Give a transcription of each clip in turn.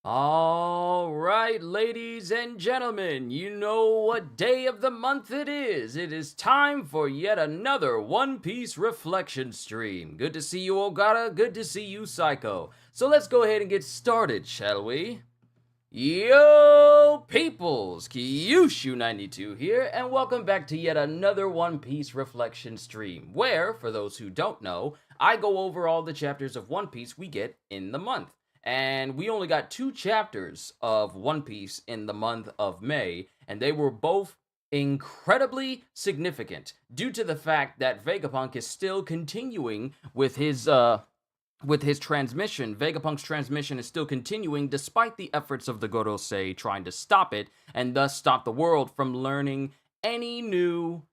All right, ladies and gentlemen, you know what day of the month it is. It is time for yet another One Piece reflection stream. Good to see you, Ogata. Good to see you, Psycho. So let's go ahead and get started, shall we? Yo, peoples! Kyushu92 here, and welcome back to yet another One Piece reflection stream, where, for those who don't know, I go over all the chapters of One Piece we get in the month. And we only got 2 chapters of One Piece in the month of May, and they were both incredibly significant due to the fact that Vegapunk is still continuing with his transmission. Vegapunk's transmission is still continuing despite the efforts of the Gorosei trying to stop it and thus stop the world from learning any new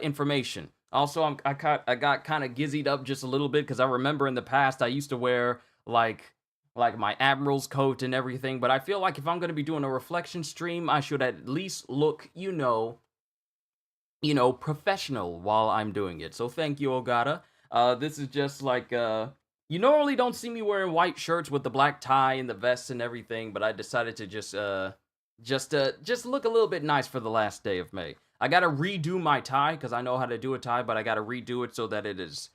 information. Also, I got kind of gizzied up just a little bit because I remember in the past I used to wear like my admiral's coat and everything, but I feel like if I'm going to be doing a reflection stream, I should at least look, professional while I'm doing it. So thank you, Ogata. This is just like, you normally don't see me wearing white shirts with the black tie and the vest and everything, but I decided to just look a little bit nice for the last day of May. I gotta redo my tie, because I know how to do a tie, but I gotta redo it so that it's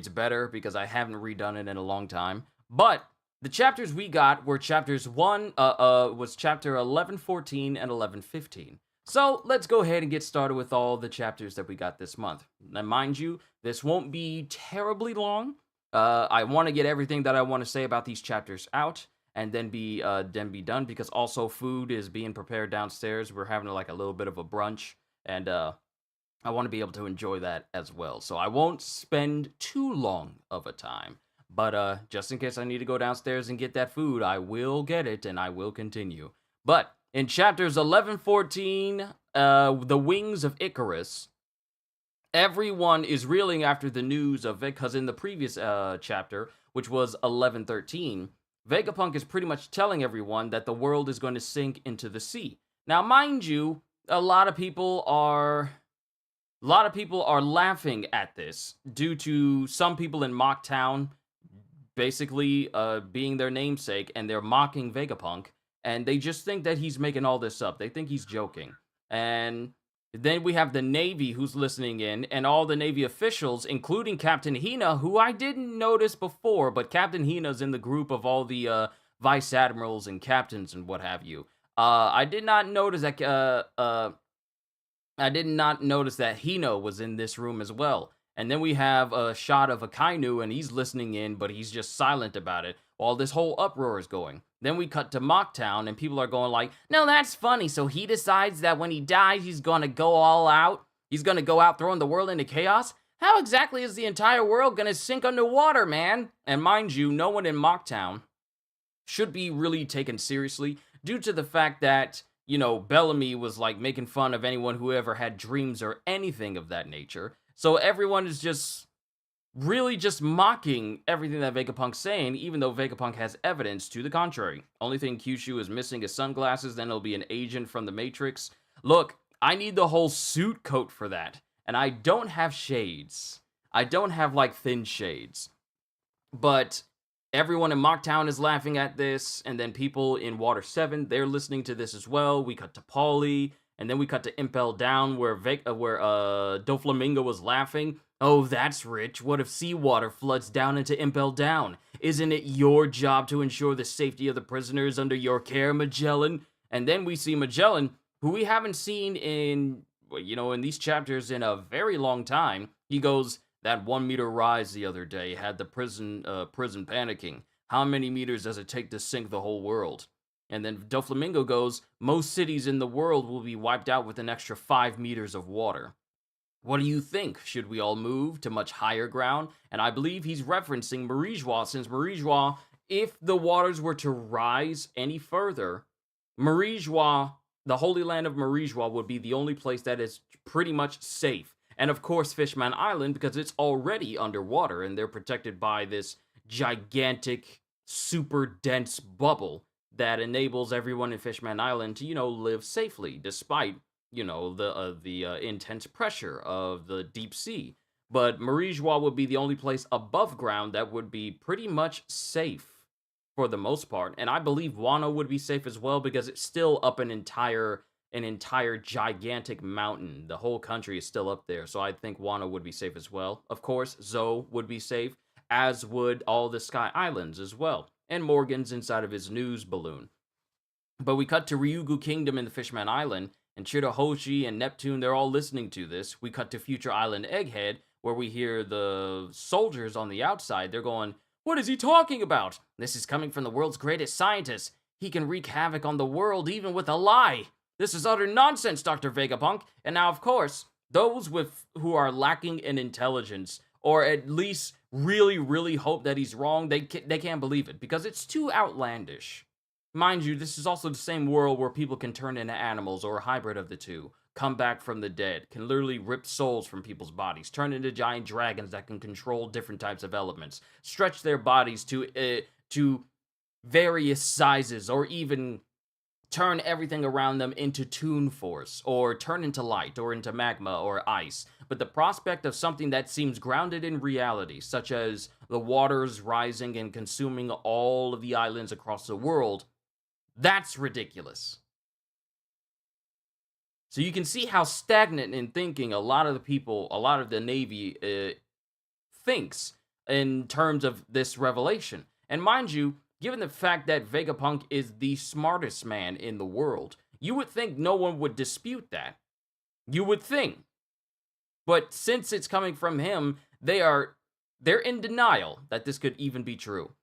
better, because I haven't redone it in a long time. But the chapters we got were chapters was chapter 1114 and 1115. So let's go ahead and get started with all the chapters that we got this month. Now, mind you, this won't be terribly long. I want to get everything that I want to say about these chapters out, and then be done, because also food is being prepared downstairs. We're having like a little bit of a brunch, and I want to be able to enjoy that as well. So I won't spend too long of a time. But just in case I need to go downstairs and get that food, I will get it and I will continue. But in chapters 1114, The Wings of Icarus, everyone is reeling after the news of it, because in the previous chapter, which was 1113, Vegapunk is pretty much telling everyone that the world is going to sink into the sea. Now, mind you, a lot of people are laughing at this due to some people in Mocktown basically being their namesake, and they're mocking Vegapunk, and they just think that he's making all this up. They think he's joking. And then we have the Navy who's listening in, and all the Navy officials, including Captain Hina, who I didn't notice before, but Captain Hina's in the group of all the vice admirals and captains and what have you. I did not notice that Hino was in this room as well. And then we have a shot of Akainu, and he's listening in, but he's just silent about it while this whole uproar is going. Then we cut to Mocktown, and people are going like, no, that's funny. So he decides that when he dies, he's going to go all out? He's going to go out throwing the world into chaos? How exactly is the entire world going to sink underwater, man? And mind you, no one in Mocktown should be really taken seriously due to the fact that, Bellamy was like making fun of anyone who ever had dreams or anything of that nature. So everyone is just really just mocking everything that Vegapunk's saying, even though Vegapunk has evidence to the contrary. Only thing Kyushu is missing is sunglasses, then it'll be an agent from the Matrix. Look, I need the whole suit coat for that, and I don't have shades. I don't have, like, thin shades. But everyone in Mocktown is laughing at this, and then people in Water 7, they're listening to this as well. We cut to Paulie. And then we cut to Impel Down, where Doflamingo was laughing. Oh, that's rich. What if seawater floods down into Impel Down? Isn't it your job to ensure the safety of the prisoners under your care, Magellan? And then we see Magellan, who we haven't seen in these chapters in a very long time. He goes, that 1 meter rise the other day had the prison panicking. How many meters does it take to sink the whole world? And then Doflamingo goes, most cities in the world will be wiped out with an extra 5 meters of water. What do you think? Should we all move to much higher ground? And I believe he's referencing Marijois, since Marijois, if the waters were to rise any further, Marijois, the Holy Land of Marijois, would be the only place that is pretty much safe. And of course, Fishman Island, because it's already underwater, and they're protected by this gigantic, super dense bubble that enables everyone in Fishman Island to, live safely, despite, the intense pressure of the deep sea. But Marijois would be the only place above ground that would be pretty much safe for the most part. And I believe Wano would be safe as well because it's still up an entire gigantic mountain. The whole country is still up there. So I think Wano would be safe as well. Of course, Zoe would be safe, as would all the Sky Islands as well. And Morgan's inside of his news balloon. But we cut to Ryugu Kingdom in the Fishman Island, and Chirahoshi and Neptune, they're all listening to this. We cut to Future Island Egghead, where we hear the soldiers on the outside. They're going, "What is he talking about? This is coming from the world's greatest scientist. He can wreak havoc on the world even with a lie. This is utter nonsense, Dr. Vegapunk." And now, of course, those who are lacking in intelligence, or at least really, really hope that he's wrong, they can't believe it because it's too outlandish. Mind you, this is also the same world where people can turn into animals or a hybrid of the two, come back from the dead, can literally rip souls from people's bodies, turn into giant dragons that can control different types of elements, stretch their bodies to various sizes, or even turn everything around them into Toon Force, or turn into light, or into magma, or ice. But the prospect of something that seems grounded in reality, such as the waters rising and consuming all of the islands across the world, that's ridiculous. So you can see how stagnant in thinking a lot of the Navy thinks in terms of this revelation. And mind you, given the fact that Vegapunk is the smartest man in the world, you would think no one would dispute that. You would think. But since it's coming from him, they're in denial that this could even be true.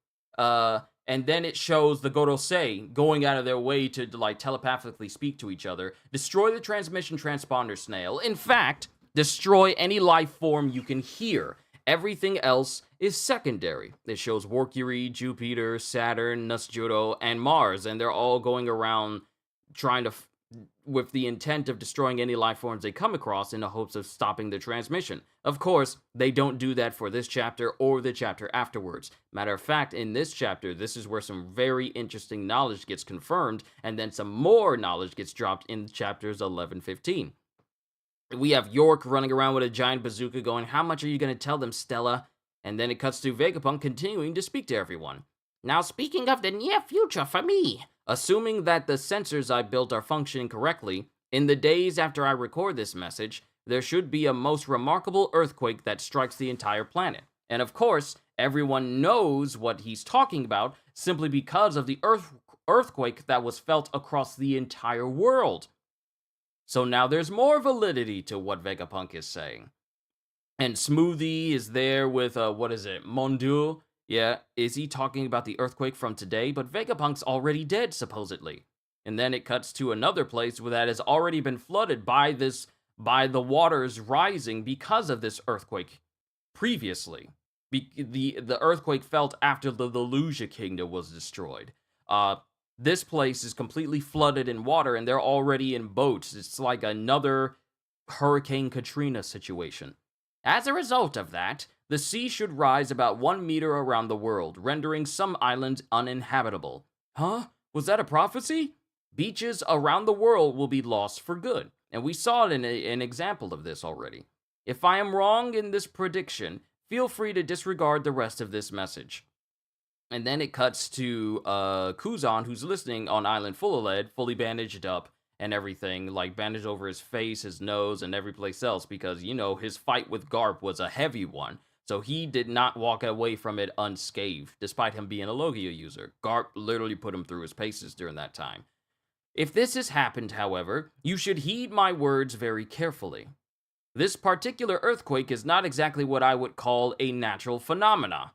And then it shows the Gorosei going out of their way to like telepathically speak to each other. Destroy the transmission transponder snail. In fact, destroy any life form you can hear. Everything else is secondary. It shows Mercury, Jupiter, Saturn, Nusjuro, and Mars, and they're all going around trying to with the intent of destroying any life forms they come across in the hopes of stopping the transmission. Of course, they don't do that for this chapter or the chapter afterwards. Matter of fact, in this chapter, this is where some very interesting knowledge gets confirmed, and then some more knowledge gets dropped in chapters 11-15. We have York running around with a giant bazooka going, "How much are you going to tell them, Stella?" And then it cuts to Vegapunk continuing to speak to everyone. "Now, speaking of the near future for me, assuming that the sensors I built are functioning correctly, in the days after I record this message, there should be a most remarkable earthquake that strikes the entire planet." And of course, everyone knows what he's talking about simply because of the earthquake that was felt across the entire world. So now there's more validity to what Vegapunk is saying. And Smoothie is there with, Mondu. Yeah, is he talking about the earthquake from today? But Vegapunk's already dead, supposedly. And then it cuts to another place where that has already been flooded by the waters rising because of this earthquake previously. The earthquake felt after the Lelusia Kingdom was destroyed. This place is completely flooded in water, and they're already in boats. It's like another Hurricane Katrina situation. As a result of that, the sea should rise about 1 meter around the world, rendering some islands uninhabitable. Huh? Was that a prophecy? Beaches around the world will be lost for good, and we saw it in an example of this already. If I am wrong in this prediction, feel free to disregard the rest of this message. And then it cuts to Kuzan, who's listening on Island Full of Lead, fully bandaged up and everything, like bandaged over his face, his nose, and every place else, because, his fight with Garp was a heavy one. So he did not walk away from it unscathed, despite him being a Logia user. Garp literally put him through his paces during that time. If this has happened, however, you should heed my words very carefully. This particular earthquake is not exactly what I would call a natural phenomena.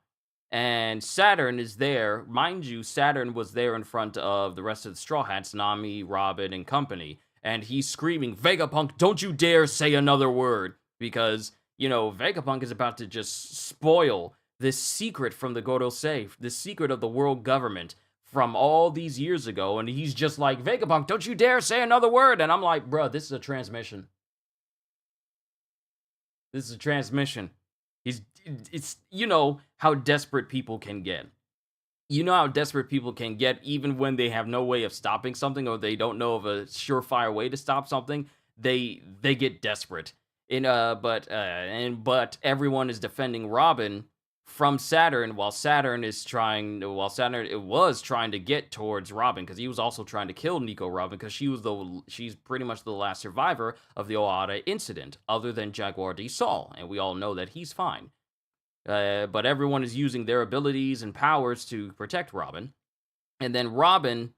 And Saturn is there. Mind you, Saturn was there in front of the rest of the Straw Hats, Nami, Robin, and company. And he's screaming, "Vegapunk, don't you dare say another word!" Because, Vegapunk is about to just spoil this secret from the Gorosei, this secret of the world government from all these years ago. And he's just like, "Vegapunk, don't you dare say another word!" And I'm like, bruh, this is a transmission. This is a transmission. It's how desperate people can get. You know how desperate people can get even when they have no way of stopping something, or they don't know of a surefire way to stop something. They get desperate. But everyone is defending Robin from Saturn while Saturn it was trying to get towards Robin, because he was also trying to kill Nico Robin, because she's pretty much the last survivor of the Oada incident, other than Jaguar D Sol, and we all know that he's fine. But everyone is using their abilities and powers to protect Robin, and then Robin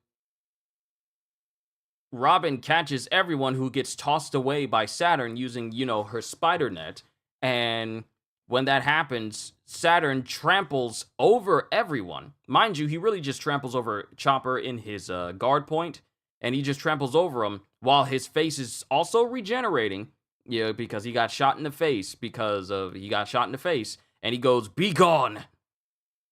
catches everyone, who gets tossed away by Saturn using, her spider net. And when that happens, Saturn tramples over everyone. Mind you, he really just tramples over Chopper in his guard point, and he just tramples over him while his face is also regenerating, because he got shot in the face, and he goes, "Be gone,"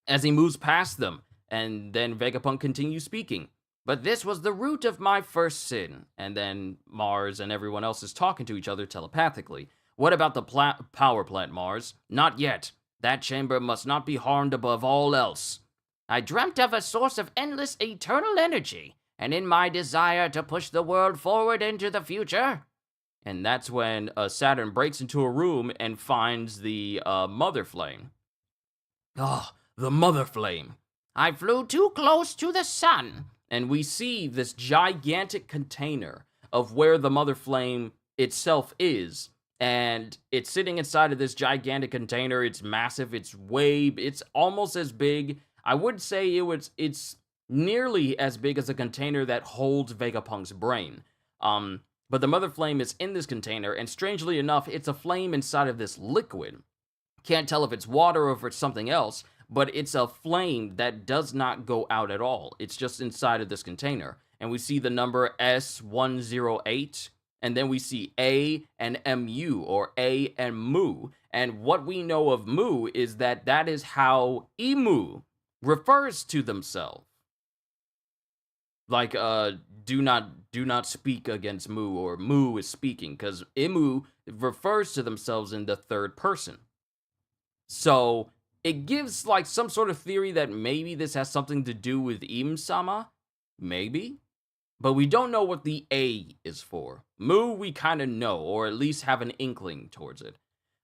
as he moves past them. And then Vegapunk continues speaking. "But this was the root of my first sin." And then Mars and everyone else is talking to each other telepathically. "What about the power plant, Mars?" "Not yet. That chamber must not be harmed above all else." "I dreamt of a source of endless eternal energy, and in my desire to push the world forward into the future." And that's when Saturn breaks into a room and finds the Mother Flame. "Oh, the Mother Flame." "I flew too close to the sun." And we see this gigantic container of where the Mother Flame itself is. And it's sitting inside of this gigantic container. It's massive. It's almost as big. I would say it's nearly as big as a container that holds Vegapunk's brain. But the Mother Flame is in this container, and strangely enough, it's a flame inside of this liquid. Can't tell if it's water or if it's something else, but it's a flame that does not go out at all. It's just inside of this container. And we see the number S108, and then we see A and MU, or A and Mu. And what we know of Mu is that is how Emu refers to themselves. Like, do not speak against Mu, or Mu is speaking, because Emu refers to themselves in the third person. So it gives like some sort of theory that maybe this has something to do with Im-sama, maybe, but we don't know what the A is for. Mu we kind of know, or at least have an inkling towards it.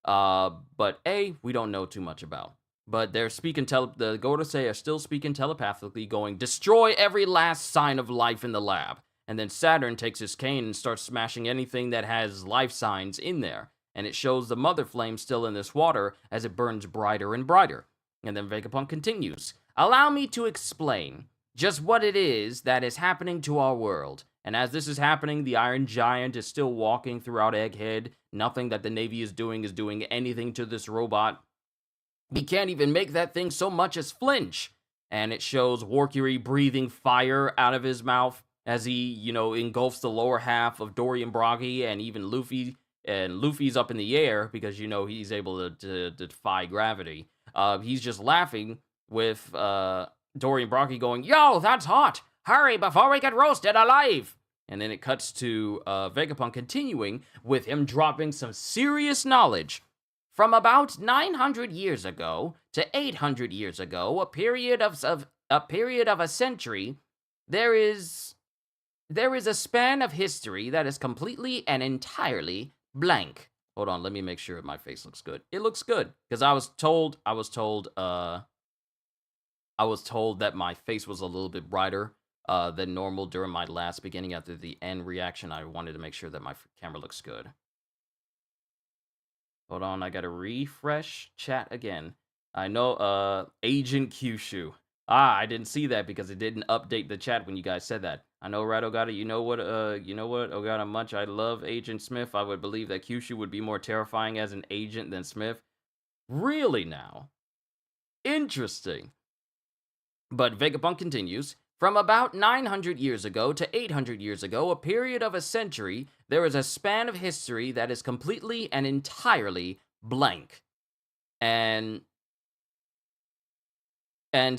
But A we don't know too much about. But they're speaking the Gorosei are still speaking telepathically, going, "Destroy every last sign of life in the lab." And then Saturn takes his cane and starts smashing anything that has life signs in there. And it shows the Mother Flame still in this water as it burns brighter and brighter. And then Vegapunk continues, "Allow me to explain just what it is that is happening to our world." And as this is happening, the Iron Giant is still walking throughout Egghead. Nothing that the Navy is doing anything to this robot. He can't even make that thing so much as flinch. And it shows Warcury breathing fire out of his mouth as he, engulfs the lower half of Dorian Broggy and even Luffy. And Luffy's up in the air because, he's able to defy gravity. He's just laughing with Dorian Broggy going, "Yo, that's hot! Hurry before we get roasted alive!" And then it cuts to Vegapunk continuing with him dropping some serious knowledge. "From about 900 years ago to 800 years ago, a period of a century, there is a span of history that is completely and entirely blank." Hold on, let me make sure my face looks good. It looks good, because I was told that my face was a little bit brighter than normal during my last beginning. After the end reaction, I wanted to make sure that my camera looks good. Hold on, I gotta refresh chat again. I know, Agent Kyushu. I didn't see that because it didn't update the chat when you guys said that. I know, right, Ogata, you know what, Ogata, much I love Agent Smith. I would believe that Kyushu would be more terrifying as an agent than Smith. Really now? Interesting. But Vegapunk continues, "From about 900 years ago to 800 years ago, a period of a century, there is a span of history that is completely and entirely blank." And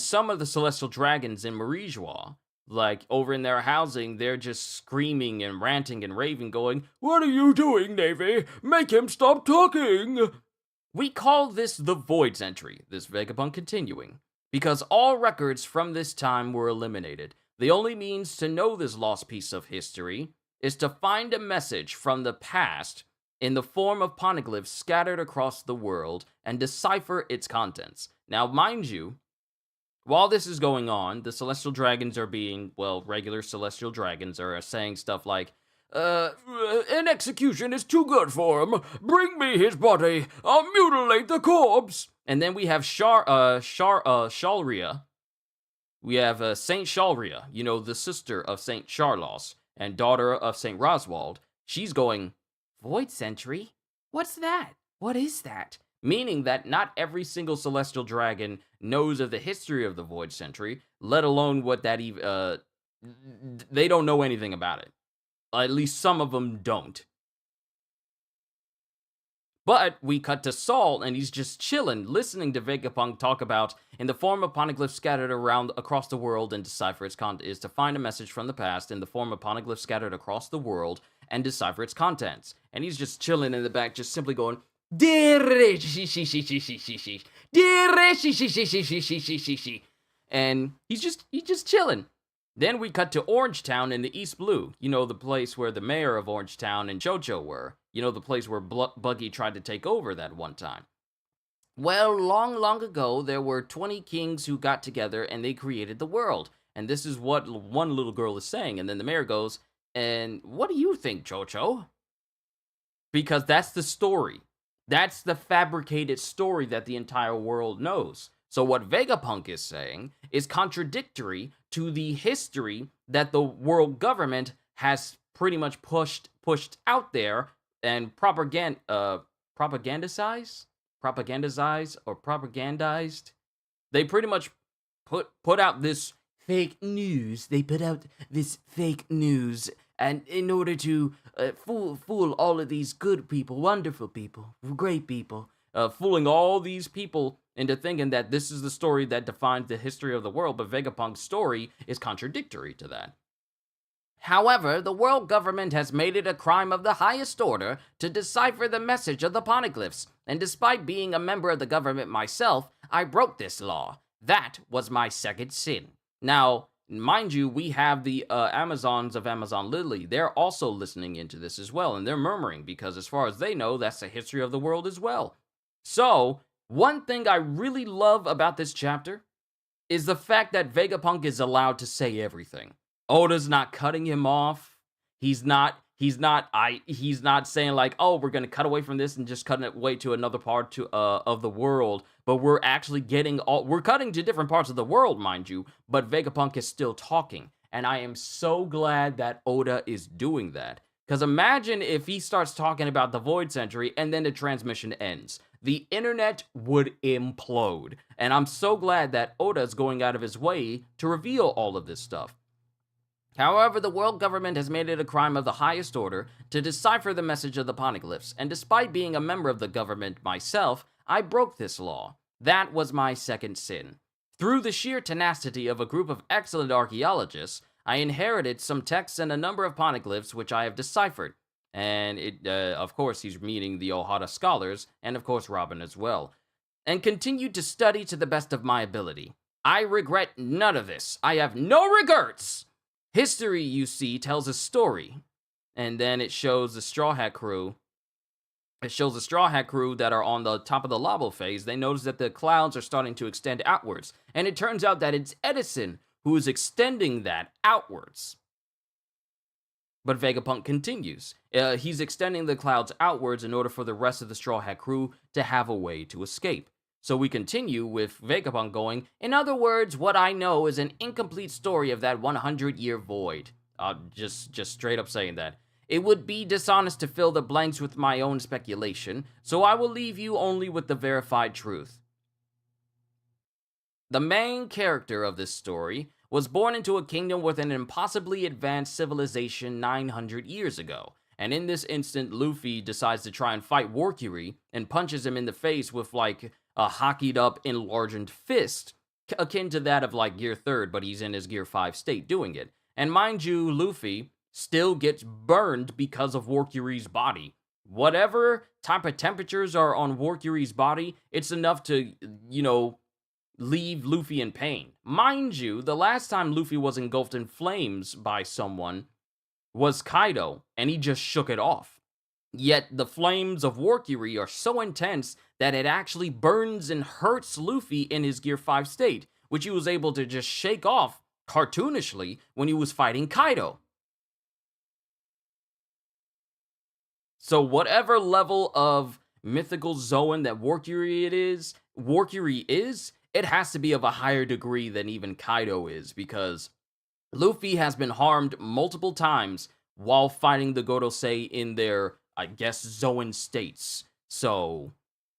some of the celestial dragons in Marijois, like over in their housing, they're just screaming and ranting and raving, going, "What are you doing, Navy? Make him stop talking!" We call this the Void's entry, this Vegapunk continuing, because all records from this time were eliminated. The only means to know this lost piece of history is to find a message from the past in the form of poneglyphs scattered across the world and decipher its contents. Now, mind you, while this is going on, the celestial dragons are being, well, regular celestial dragons are saying stuff like, an execution is too good for him. Bring me his body. I'll mutilate the corpse. And then we have Shalria. We have Saint Shalria, the sister of Saint Charlos and daughter of Saint Roswald. She's going, Void Sentry? What's that? What is that? Meaning that not every single celestial dragon knows of the history of the Void Sentry, let alone what that even, they don't know anything about it. At least some of them don't. But we cut to Saul, and he's just chilling, listening to Vegapunk talk about, in the form of poneglyphs scattered around across the world and decipher its content, is to find a message from the past in the form of poneglyphs scattered across the world and decipher its contents. And he's just chilling in the back, just simply going, and he's just chilling. Then we cut to Orangetown in the East Blue, the place where the mayor of Orangetown and Jojo were, the place where Buggy tried to take over that one time. Well, long, long ago, there were 20 kings who got together and they created the world. And this is what one little girl is saying. And then the mayor goes, and what do you think, Jojo? Because that's the story. That's the fabricated story that the entire world knows. So what Vegapunk is saying is contradictory to the history that the world government has pretty much pushed out there and propagandized. They pretty much put out this fake news. They put out this fake news, and in order to fool all of these good people, wonderful people, great people, fooling all these people into thinking that this is the story that defines the history of the world, but Vegapunk's story is contradictory to that. However, the world government has made it a crime of the highest order to decipher the message of the poneglyphs, and despite being a member of the government myself, I broke this law. That was my second sin. Now, mind you, we have the Amazons of Amazon Lily. They're also listening into this as well, and they're murmuring, because as far as they know, that's the history of the world as well. So, one thing I really love about this chapter is the fact that Vegapunk is allowed to say everything. Oda's not cutting him off. He's not saying like, oh, we're gonna cut away from this and just cutting it away to another part of the world. But we're actually we're cutting to different parts of the world, mind you. But Vegapunk is still talking, and I am so glad that Oda is doing that. Because imagine if he starts talking about the Void Century and then the transmission ends. The internet would implode. And I'm so glad that Oda is going out of his way to reveal all of this stuff. However, the world government has made it a crime of the highest order to decipher the message of the poneglyphs, and despite being a member of the government myself, I broke this law. That was my second sin. Through the sheer tenacity of a group of excellent archaeologists, I inherited some texts and a number of poneglyphs which I have deciphered. And of course, he's meaning the Ohara scholars, and of course Robin as well, and continued to study to the best of my ability. I regret none of this. I have no regrets. History, you see, tells a story. And then it shows the Straw Hat crew. It shows the Straw Hat crew that are on the top of the lava phase. They notice that the clouds are starting to extend outwards. And it turns out that it's Edison who is extending that outwards. But Vegapunk continues. He's extending the clouds outwards in order for the rest of the Straw Hat crew to have a way to escape. So we continue with Vegapunk going, in other words, what I know is an incomplete story of that 100-year void. Just straight up saying that. It would be dishonest to fill the blanks with my own speculation, so I will leave you only with the verified truth. The main character of this story was born into a kingdom with an impossibly advanced civilization 900 years ago. And in this instant, Luffy decides to try and fight Warcury and punches him in the face with like a hockeyed up enlarged fist, akin to that of like Gear 3rd, but he's in his Gear 5 state doing it. And mind you, Luffy still gets burned because of Warcury's body. Whatever type of temperatures are on Warcury's body, it's enough to, leave Luffy in pain. Mind you, the last time Luffy was engulfed in flames by someone was Kaido, and he just shook it off. Yet the flames of Warcury are so intense that it actually burns and hurts Luffy in his Gear 5 state, which he was able to just shake off cartoonishly when he was fighting Kaido. So whatever level of mythical Zoan that Warcury is, it has to be of a higher degree than even Kaido is, because Luffy has been harmed multiple times while fighting the Gorosei in their, I guess, Zoan states. So,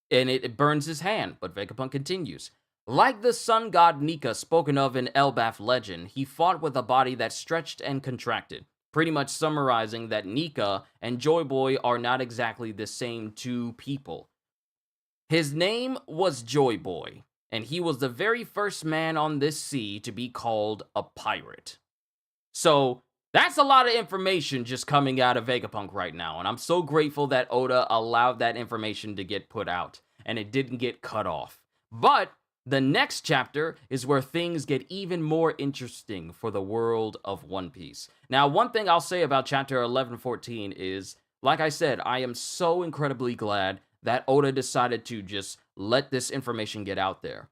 and it burns his hand, but Vegapunk continues. Like the sun god Nika spoken of in Elbaf legend, he fought with a body that stretched and contracted, pretty much summarizing that Nika and Joyboy are not exactly the same two people. His name was Joyboy, and he was the very first man on this sea to be called a pirate. So that's a lot of information just coming out of Vegapunk right now, and I'm so grateful that Oda allowed that information to get put out, and it didn't get cut off. But the next chapter is where things get even more interesting for the world of One Piece. Now, one thing I'll say about chapter 11-14 is, like I said, I am so incredibly glad that Oda decided to just let this information get out there.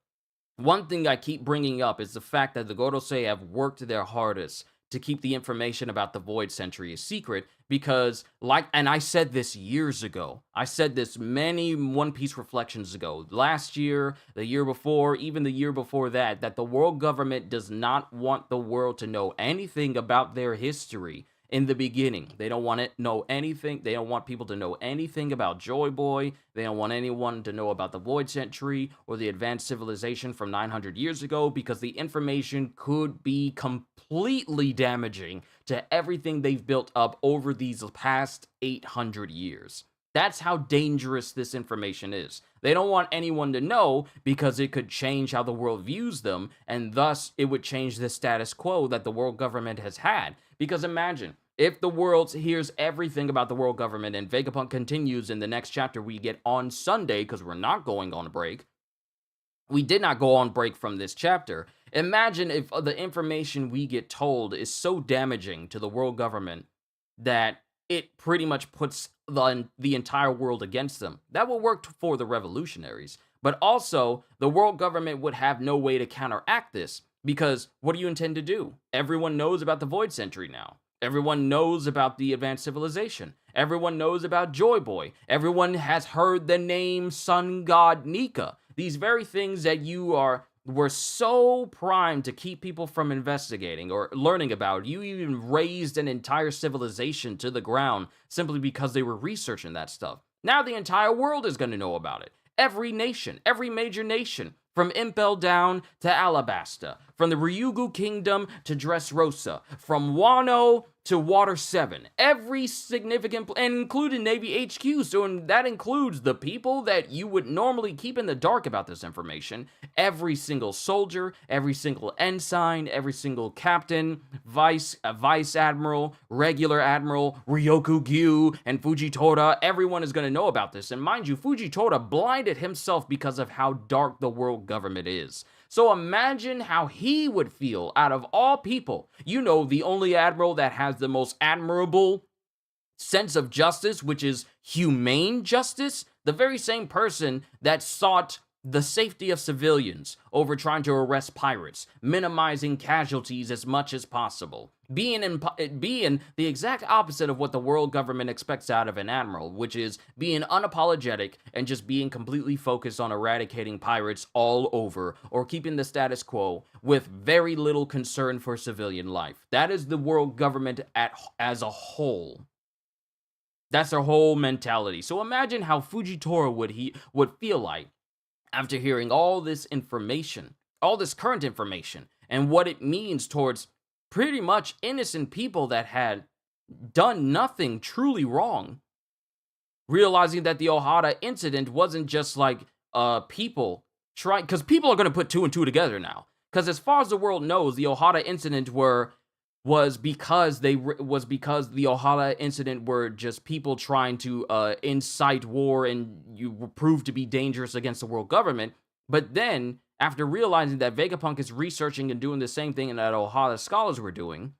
One thing I keep bringing up is the fact that the Gorosei have worked their hardest to keep the information about the Void Century a secret, because, and I said this years ago. I said this many One Piece reflections ago. Last year, the year before, even the year before that the world government does not want the world to know anything about their history in the beginning. They don't want to know anything. They don't want people to know anything about Joyboy. They don't want anyone to know about the Void Century or the advanced civilization from 900 years ago, because the information could be completely damaging to everything they've built up over these past 800 years. That's how dangerous this information is. They don't want anyone to know because it could change how the world views them, and thus it would change the status quo that the world government has had. Because imagine, if the world hears everything about the world government and Vegapunk continues in the next chapter we get on Sunday, because we're not going on a break. We did not go on break from this chapter. Imagine if the information we get told is so damaging to the world government that it pretty much puts the entire world against them. That will work for the revolutionaries, but also the world government would have no way to counteract this, because what do you intend to do? Everyone knows about the Void Century now. Everyone knows about the advanced civilization. Everyone knows about Joyboy. Everyone has heard the name Sun God Nika. These very things that were so primed to keep people from investigating or learning about. You even raised an entire civilization to the ground simply because they were researching that stuff. Now the entire world is going to know about it. Every nation, every major nation, from Impel down to Alabasta, from the Ryugu Kingdom to Dressrosa, from Wano to Water 7, every significant, and including Navy HQ, so that includes the people that you would normally keep in the dark about this information. Every single soldier, every single ensign, every single captain, vice admiral, regular admiral, Ryoku Gyu, and Fujitora, everyone is going to know about this. And mind you, Fujitora blinded himself because of how dark the world government is. So imagine how he would feel out of all people. You know, the only admiral that has the most admirable sense of justice, which is humane justice, the very same person that sought the safety of civilians over trying to arrest pirates, minimizing casualties as much as possible, being the exact opposite of what the world government expects out of an admiral, which is being unapologetic and just being completely focused on eradicating pirates all over or keeping the status quo with very little concern for civilian life. That is the world government as a whole. That's their whole mentality. So imagine how Fujitora would feel like after hearing all this information, all this current information, and what it means towards pretty much innocent people that had done nothing truly wrong. Realizing that the Ohara incident wasn't just like people trying, because people are going to put two and two together now. Because as far as the world knows, the Ohara incident was because the Ohara incident were just people trying to incite war, and you proved to be dangerous against the world government. But then, after realizing that Vegapunk is researching and doing the same thing that Ohara scholars were doing,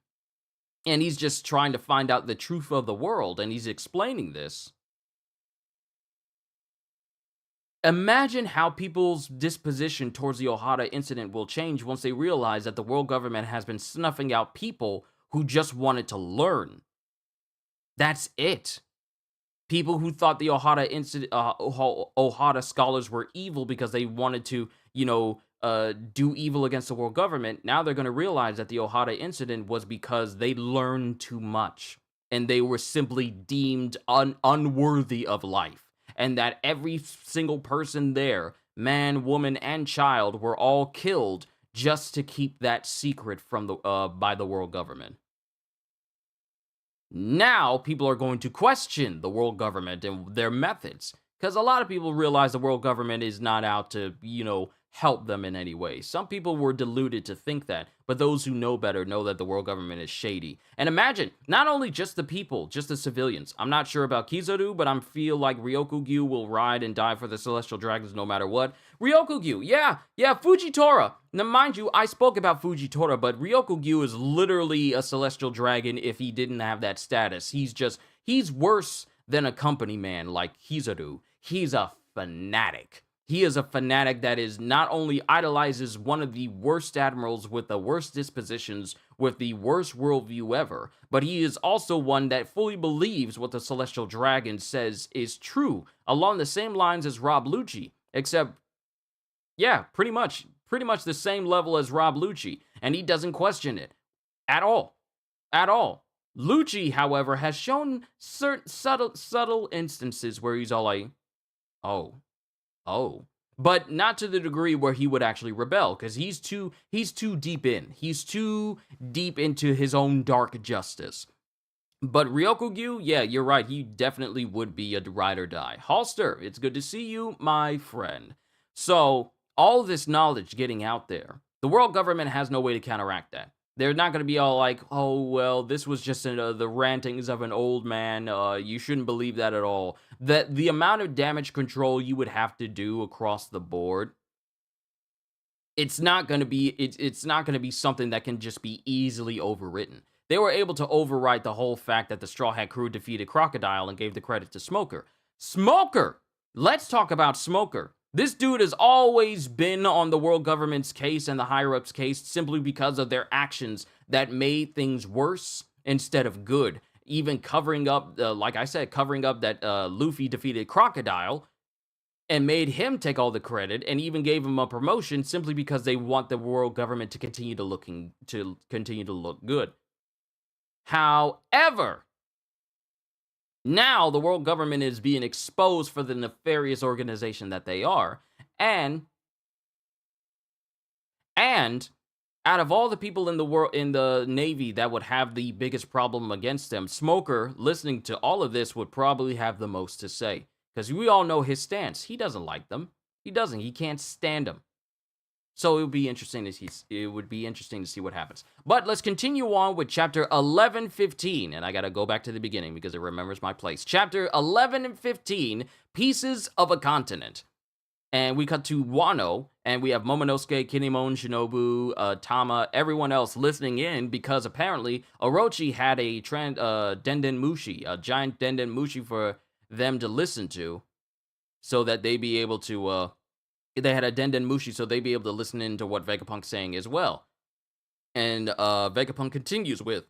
and he's just trying to find out the truth of the world, and he's explaining this, Imagine how people's disposition towards the Ohata incident will change once they realize that the world government has been snuffing out people who just wanted to learn. That's it. People who thought the Ohata incident, Ohata scholars were evil because they wanted to, do evil against the world government. Now they're going to realize that the Ohata incident was because they learned too much and they were simply deemed unworthy of life, and that every single person there, man, woman, and child, were all killed just to keep that secret from the by the world government. Now people are going to question the world government and their methods, because a lot of people realize the world government is not out to, help them in any way. Some people were deluded to think that, but those who know better know that the world government is shady. And imagine, not only just the people, just the civilians. I'm not sure about Kizaru, but I feel like Ryokugyu will ride and die for the Celestial Dragons no matter what. Ryokugyu, yeah, Fujitora. Now, mind you, I spoke about Fujitora, but Ryokugyu is literally a Celestial Dragon if he didn't have that status. He's worse than a company man like Kizaru. He's a fanatic. He is a fanatic that is not only idolizes one of the worst admirals with the worst dispositions, with the worst worldview ever, but he is also one that fully believes what the Celestial Dragon says is true, along the same lines as Rob Lucci, except, yeah, pretty much the same level as Rob Lucci, and he doesn't question it at all. At all. Lucci, however, has shown certain subtle instances where he's all like, oh, but not to the degree where he would actually rebel, because he's too deep in. He's too deep into his own dark justice. But Ryokugyu, yeah, you're right. He definitely would be a ride or die. Halster, it's good to see you, my friend. So, all this knowledge getting out there, the world government has no way to counteract that. They're not going to be all like, oh, well, this was just the rantings of an old man. You shouldn't believe that at all. The amount of damage control you would have to do across the board, it's not going to be something that can just be easily overwritten. They were able to overwrite the whole fact that the Straw Hat crew defeated Crocodile and gave the credit to Smoker. Smoker! Let's talk about Smoker. This dude has always been on the world government's case and the higher-ups' case simply because of their actions that made things worse instead of good. Even covering up, like I said, that Luffy defeated Crocodile and made him take all the credit, and even gave him a promotion simply because they want the world government to continue to look good. However, now the world government is being exposed for the nefarious organization that they are. And out of all the people in the world, in the Navy that would have the biggest problem against them, Smoker, listening to all of this, would probably have the most to say. Because we all know his stance. He doesn't like them. He doesn't. He can't stand them. So it would be interesting to see what happens. But let's continue on with chapter 11, 15. And I got to go back to the beginning because it remembers my place. Chapter 11 and 15, Pieces of a Continent. And we cut to Wano, and we have Momonosuke, Kinemon, Shinobu, Tama, everyone else listening in because apparently Orochi had a Denden Mushi, a giant Denden Mushi for them to listen to so that they be able to... They had a Denden Mushi, so they'd be able to listen into what Vegapunk's saying as well. And Vegapunk continues with,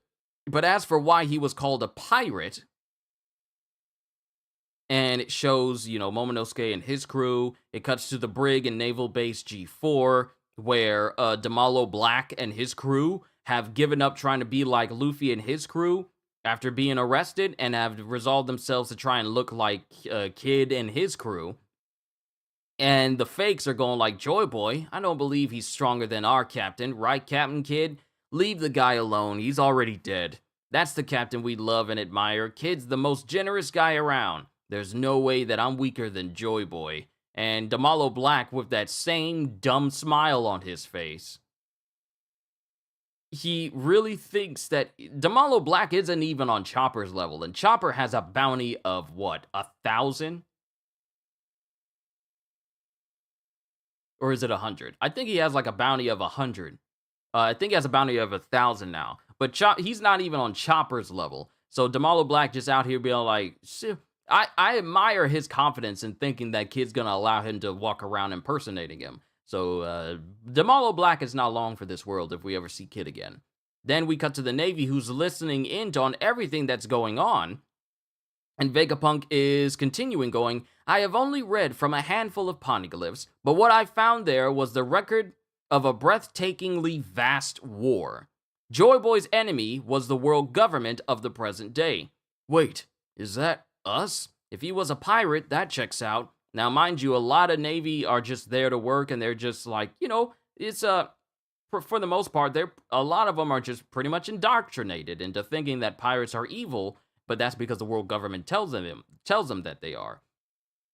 but as for why he was called a pirate, and it shows, Momonosuke and his crew. It cuts to the brig and naval base G4, where Damalo Black and his crew have given up trying to be like Luffy and his crew after being arrested, and have resolved themselves to try and look like Kid and his crew. And the fakes are going like, Joyboy, I don't believe he's stronger than our captain, right, Captain Kid? Leave the guy alone, he's already dead. That's the captain we love and admire. Kid's the most generous guy around. There's no way that I'm weaker than Joyboy. And Damalo Black with that same dumb smile on his face. He really thinks that Damalo Black isn't even on Chopper's level, and Chopper has a bounty of what, 1,000? Or is it 100? I think he has like a bounty of 100. I think he has a bounty of 1,000 now. But he's not even on Chopper's level. So Damalo Black just out here being like, I admire his confidence in thinking that kid's gonna allow him to walk around impersonating him. So Demalo Black is not long for this world if we ever see Kid again. Then we cut to the Navy, who's listening in on everything that's going on. And Vegapunk is continuing going, I have only read from a handful of poneglyphs, but what I found there was the record of a breathtakingly vast war. Joyboy's enemy was the world government of the present day. Wait, is that us? If he was a pirate, that checks out. Now, mind you, a lot of Navy are just there to work, and they're just like, it's for the most part, a lot of them are just pretty much indoctrinated into thinking that pirates are evil, but that's because the world government tells them that they are.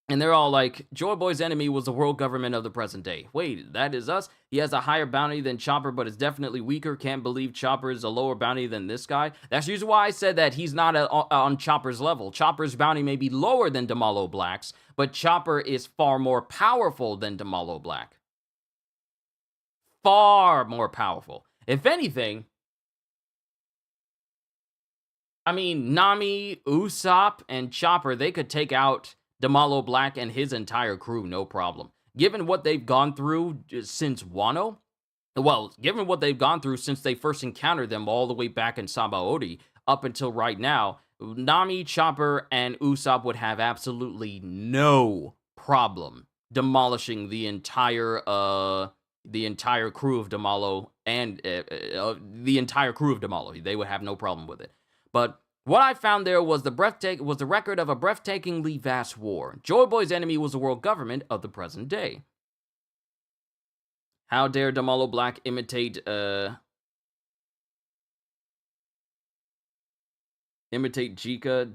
And they're all like, Joyboy's enemy was the world government of the present day. Wait, that is us? He has a higher bounty than Chopper, but is definitely weaker. Can't believe Chopper is a lower bounty than this guy. That's usually why I said that he's not on Chopper's level. Chopper's bounty may be lower than Demalo Black's, but Chopper is far more powerful than Demalo Black. Far more powerful. If anything, I mean, Nami, Usopp, and Chopper, they could take out Demalo Black and his entire crew, no problem. Given what they've gone through since Wano, given what they've gone through since they first encountered them all the way back in Sabaody, up until right now, Nami, Chopper, and Usopp would have absolutely no problem demolishing the entire crew of Demalo and the entire crew of Demalo. They would have no problem with it. But what I found there was the record of a breathtakingly vast war. Joyboy's enemy was the world government of the present day. How dare Demalo Black imitate Jika?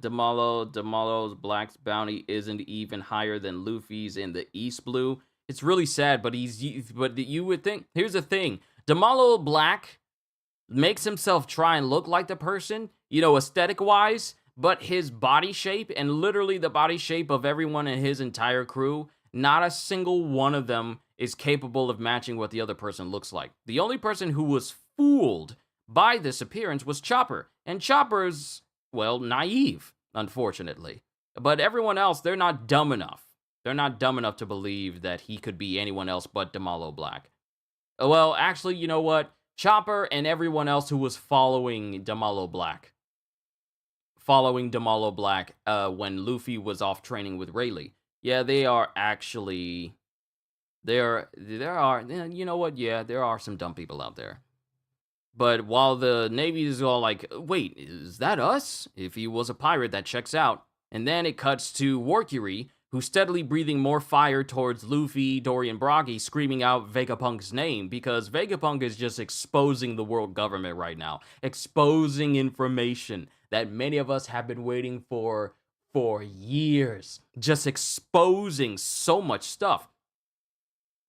Demalo Black's bounty isn't even higher than Luffy's in the East Blue. It's really sad, but you would think, here's the thing. Demalo Black makes himself try and look like the person, aesthetic-wise, but his body shape, and literally the body shape of everyone in his entire crew, not a single one of them is capable of matching what the other person looks like. The only person who was fooled by this appearance was Chopper, and Chopper's, naive, unfortunately. But everyone else, they're not dumb enough. They're not dumb enough to believe that he could be anyone else but Demalo Black. Well, actually, you know what? Chopper and everyone else who was following Demalo Black when Luffy was off training with Rayleigh. Yeah, there are some dumb people out there. But while the Navy is all like, wait, is that us? If he was a pirate, that checks out. And then it cuts to Warcury, who's steadily breathing more fire towards Luffy, Dory, and Broggy, screaming out Vegapunk's name, because Vegapunk is just exposing the world government right now. Exposing information that many of us have been waiting for years. Just exposing so much stuff.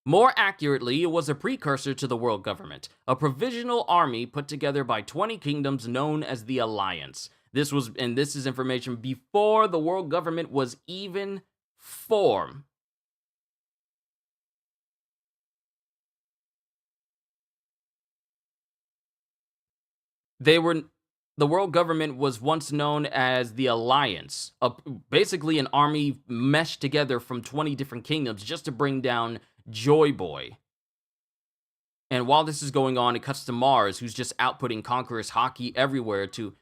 More accurately, it was a precursor to the world government, a provisional army put together by 20 kingdoms known as the Alliance. This is information before the world government was even formed. The world government was once known as the Alliance, basically an army meshed together from 20 different kingdoms just to bring down Joyboy. And while this is going on, it cuts to Mars, who's just outputting Conqueror's Haki everywhere to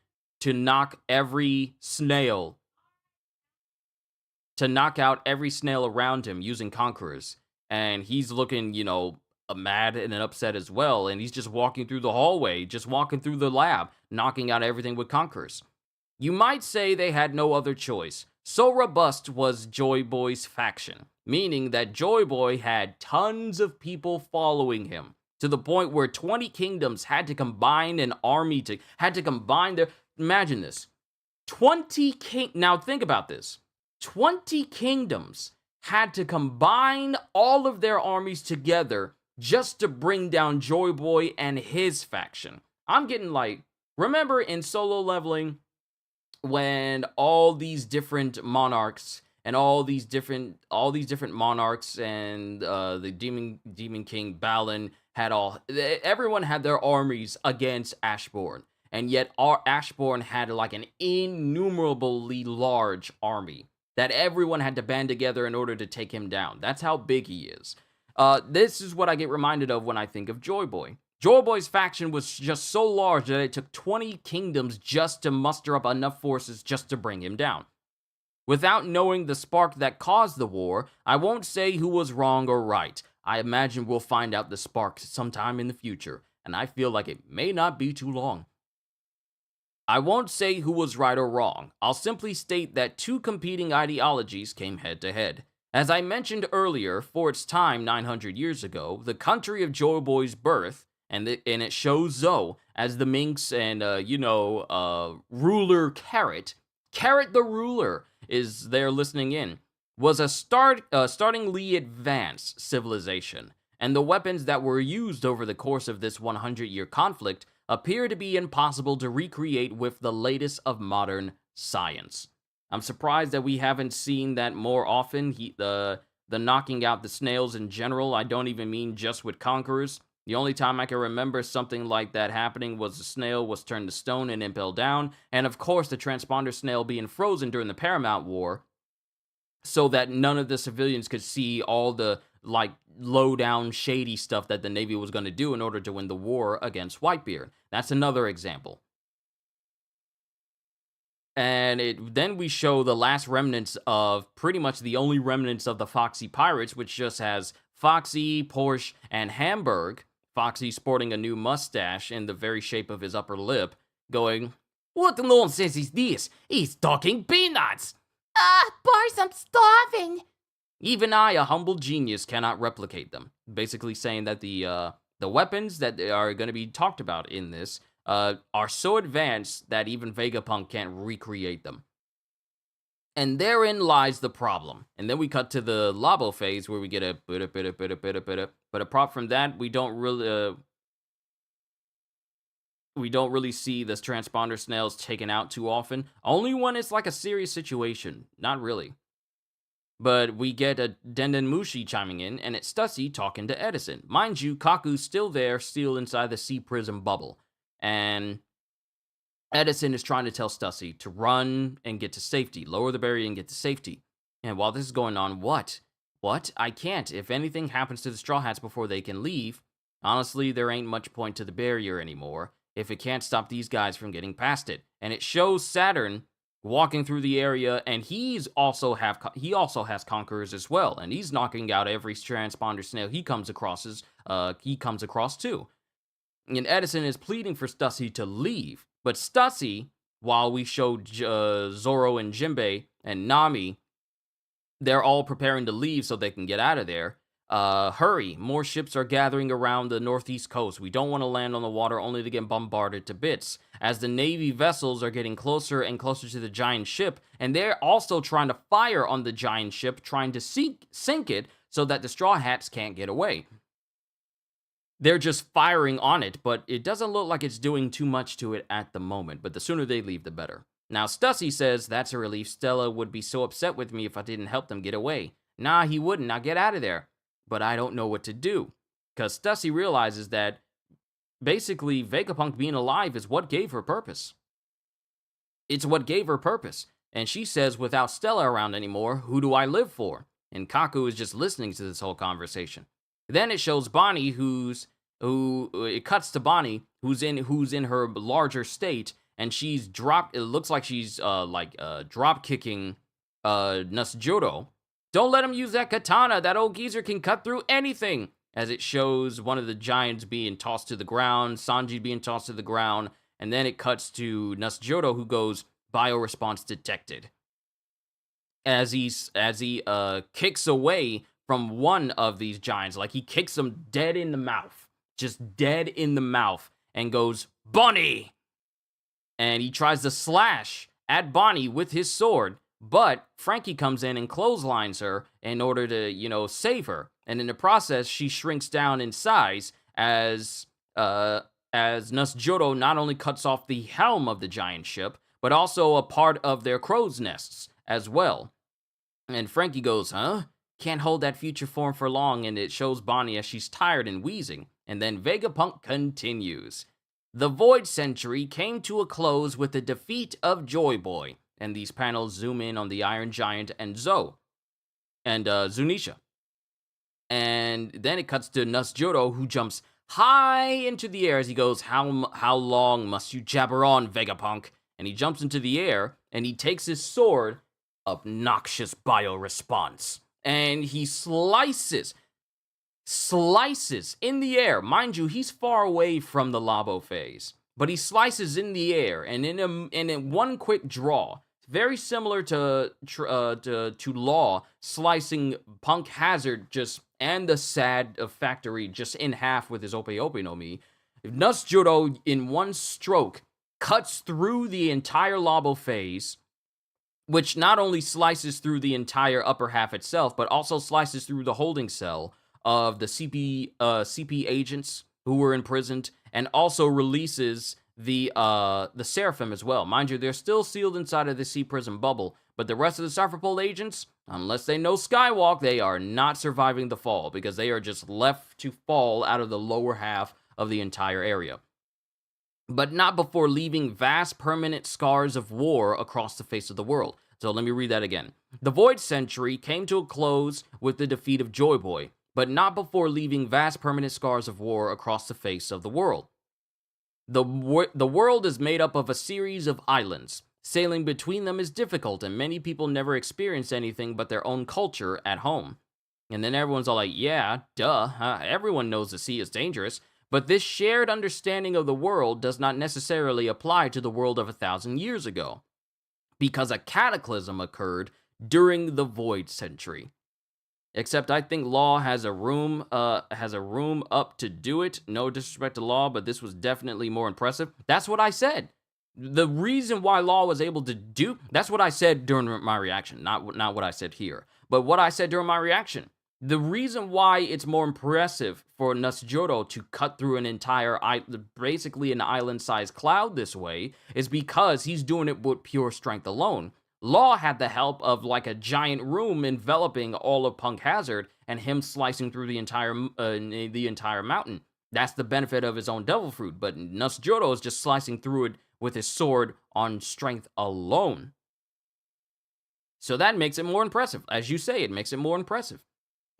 knock every snail, to knock out every snail around him using Conquerors. And he's looking, mad and upset as well. And he's just walking through the hallway, just walking through the lab, knocking out everything with Conquerors. You might say they had no other choice. So robust was Joyboy's faction, meaning that Joyboy had tons of people following him, to the point where 20 kingdoms had to combine an army imagine this. Now think about this. 20 kingdoms had to combine all of their armies together just to bring down Joyboy and his faction. I'm getting remember in Solo Leveling, when all these different monarchs and all these different monarchs and the Demon King Balin everyone had their armies against Ashbourne, and yet our Ashbourne had an innumerably large army. that everyone had to band together in order to take him down. That's how big he is. This is what I get reminded of when I think of Joyboy. Joyboy's faction was just so large that it took 20 kingdoms just to muster up enough forces just to bring him down. Without knowing the spark that caused the war, I won't say who was wrong or right. I imagine we'll find out the spark sometime in the future, and I feel like it may not be too long. I won't say who was right or wrong. I'll simply state that two competing ideologies came head to head. As I mentioned earlier, for its time 900 years ago, the country of Joyboy's birth, and it shows Zoe as the minx and, ruler Carrot. Carrot the ruler is there listening in, was a startlingly advanced civilization, and the weapons that were used over the course of this 100-year conflict appear to be impossible to recreate with the latest of modern science. I'm surprised that we haven't seen that more often. The knocking out the snails in general, I don't even mean just with conquerors. The only time I can remember something like that happening was the snail was turned to stone and impaled down, and of course the transponder snail being frozen during the Paramount War, so that none of the civilians could see all the, low-down, shady stuff that the Navy was going to do in order to win the war against Whitebeard. That's another example. And then we show the last remnants of, pretty much the only remnants of the Foxy Pirates, which just has Foxy, Porsche, and Hamburg. Foxy sporting a new mustache in the very shape of his upper lip, going, "What nonsense is this? He's talking peanuts!" Bars, I'm starving. Even I, a humble genius, cannot replicate them. Basically saying that the weapons that are going to be talked about in this are so advanced that even Vegapunk can't recreate them. And therein lies the problem. And then we cut to the Labo phase where we get a but apart from that, we don't really see the transponder snails taken out too often. Only when it's like a serious situation. Not really. But we get a Dendenmushi chiming in, and it's Stussy talking to Edison. Mind you, Kaku's still there, still inside the sea prism bubble. And Edison is trying to tell Stussy to run and get to safety. Lower the barrier and get to safety. And while this is going on, what? What? I can't. If anything happens to the Straw Hats before they can leave, honestly, there ain't much point to the barrier anymore if it can't stop these guys from getting past it. And it shows Saturn walking through the area, and he also has Conquerors as well, and he's knocking out every transponder snail he comes across too. And Edison is pleading for Stussy to leave, but Stussy, while we show Zoro and Jinbei and Nami, they're all preparing to leave so they can get out of there. Hurry, more ships are gathering around the northeast coast. We don't want to land on the water only to get bombarded to bits. As the Navy vessels are getting closer and closer to the giant ship, and they're also trying to fire on the giant ship, trying to sink it so that the Straw Hats can't get away. They're just firing on it, but it doesn't look like it's doing too much to it at the moment, but the sooner they leave, the better. Now, Stussy says, "That's a relief. Stella would be so upset with me if I didn't help them get away." Nah, he wouldn't. Now get out of there. But I don't know what to do. Because Stussy realizes that basically Vegapunk being alive is what gave her purpose. It's what gave her purpose. And she says, without Stella around anymore, who do I live for? And Kaku is just listening to this whole conversation. Then it shows Bonnie, it cuts to Bonnie, who's in her larger state, and it looks like she's drop kicking Nasjuro. Don't let him use that katana. That old geezer can cut through anything. As it shows one of the giants being tossed to the ground, Sanji being tossed to the ground, and then it cuts to Nasjuro, who goes, "Bioresponse detected." As he kicks away from one of these giants, like he kicks him dead in the mouth, just dead in the mouth, and goes, "Bonnie!" And he tries to slash at Bonnie with his sword, but Frankie comes in and clotheslines her in order to, save her. And in the process, she shrinks down in size as Nasjuro not only cuts off the helm of the giant ship, but also a part of their crow's nests as well. And Frankie goes, "Huh? Can't hold that future form for long," and it shows Bonnie as she's tired and wheezing. And then Vegapunk continues. The Void Century came to a close with the defeat of Joyboy. And these panels zoom in on the Iron Giant and Zoe and Zunisha. And then it cuts to Nusjuro, who jumps high into the air as he goes, how long must you jabber on, Vegapunk? And he jumps into the air, and he takes his sword, obnoxious bioresponse, and he slices in the air. Mind you, he's far away from the Labo phase, but he slices in the air, and in one quick draw, very similar to Law slicing Punk Hazard and the Sad Factory just in half with his Ope Ope no Mi. Nusjuro in one stroke cuts through the entire Labo phase, which not only slices through the entire upper half itself, but also slices through the holding cell of the CP agents who were imprisoned, and also releases the Seraphim as well. Mind you, they're still sealed inside of the Sea Prison bubble, but the rest of the Cypherpole agents, unless they know Skywalk, they are not surviving the fall, because they are just left to fall out of the lower half of the entire area. But not before leaving vast permanent scars of war across the face of the world. So let me read that again. The Void Century came to a close with the defeat of Joyboy, but not before leaving vast permanent scars of war across the face of the world. The world is made up of a series of islands. Sailing between them is difficult, and many people never experience anything but their own culture at home. And then everyone's all like, yeah, duh, everyone knows the sea is dangerous. But this shared understanding of the world does not necessarily apply to the world of 1,000 years ago, because a cataclysm occurred during the Void Century. Except I think Law has a room up to do it. No disrespect to Law, but this was definitely more impressive. That's what I said. The reason why Law was able to do, that's what I said during my reaction, not what I said here, but what I said during my reaction. The reason why it's more impressive for Nusjuro to cut through an entire, basically an island-sized cloud this way, is because he's doing it with pure strength alone. Law had the help of like a giant room enveloping all of Punk Hazard, and him slicing through the entire mountain. That's the benefit of his own Devil Fruit, but Nusjuro is just slicing through it with his sword on strength alone. So that makes it more impressive. As you say, it makes it more impressive.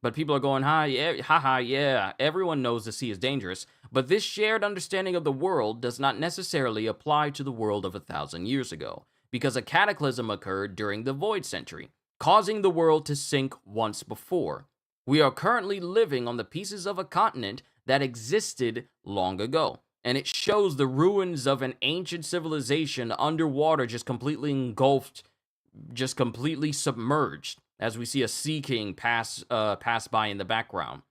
But people are going, yeah, everyone knows the sea is dangerous, but this shared understanding of the world does not necessarily apply to the world of 1,000 years ago, because a cataclysm occurred during the Void Century, causing the world to sink once before. We are currently living on the pieces of a continent that existed long ago, and it shows the ruins of an ancient civilization underwater, just completely engulfed, just completely submerged, as we see a Sea King pass by in the background.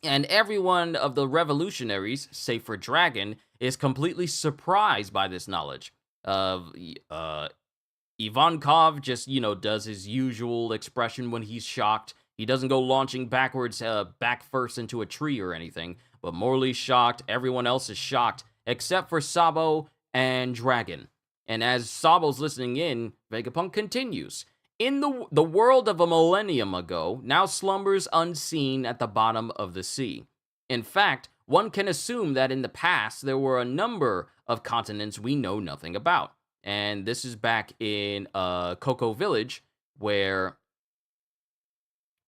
And every one of the revolutionaries, save for Dragon, is completely surprised by this knowledge. Ivankov just, does his usual expression when he's shocked. He doesn't go launching backwards, back first into a tree or anything, but Morley's shocked, everyone else is shocked, except for Sabo and Dragon. And as Sabo's listening in, Vegapunk continues. In the world of a millennium ago, now slumbers unseen at the bottom of the sea. In fact, one can assume that in the past there were a number of continents we know nothing about. And this is back in Coco Village, where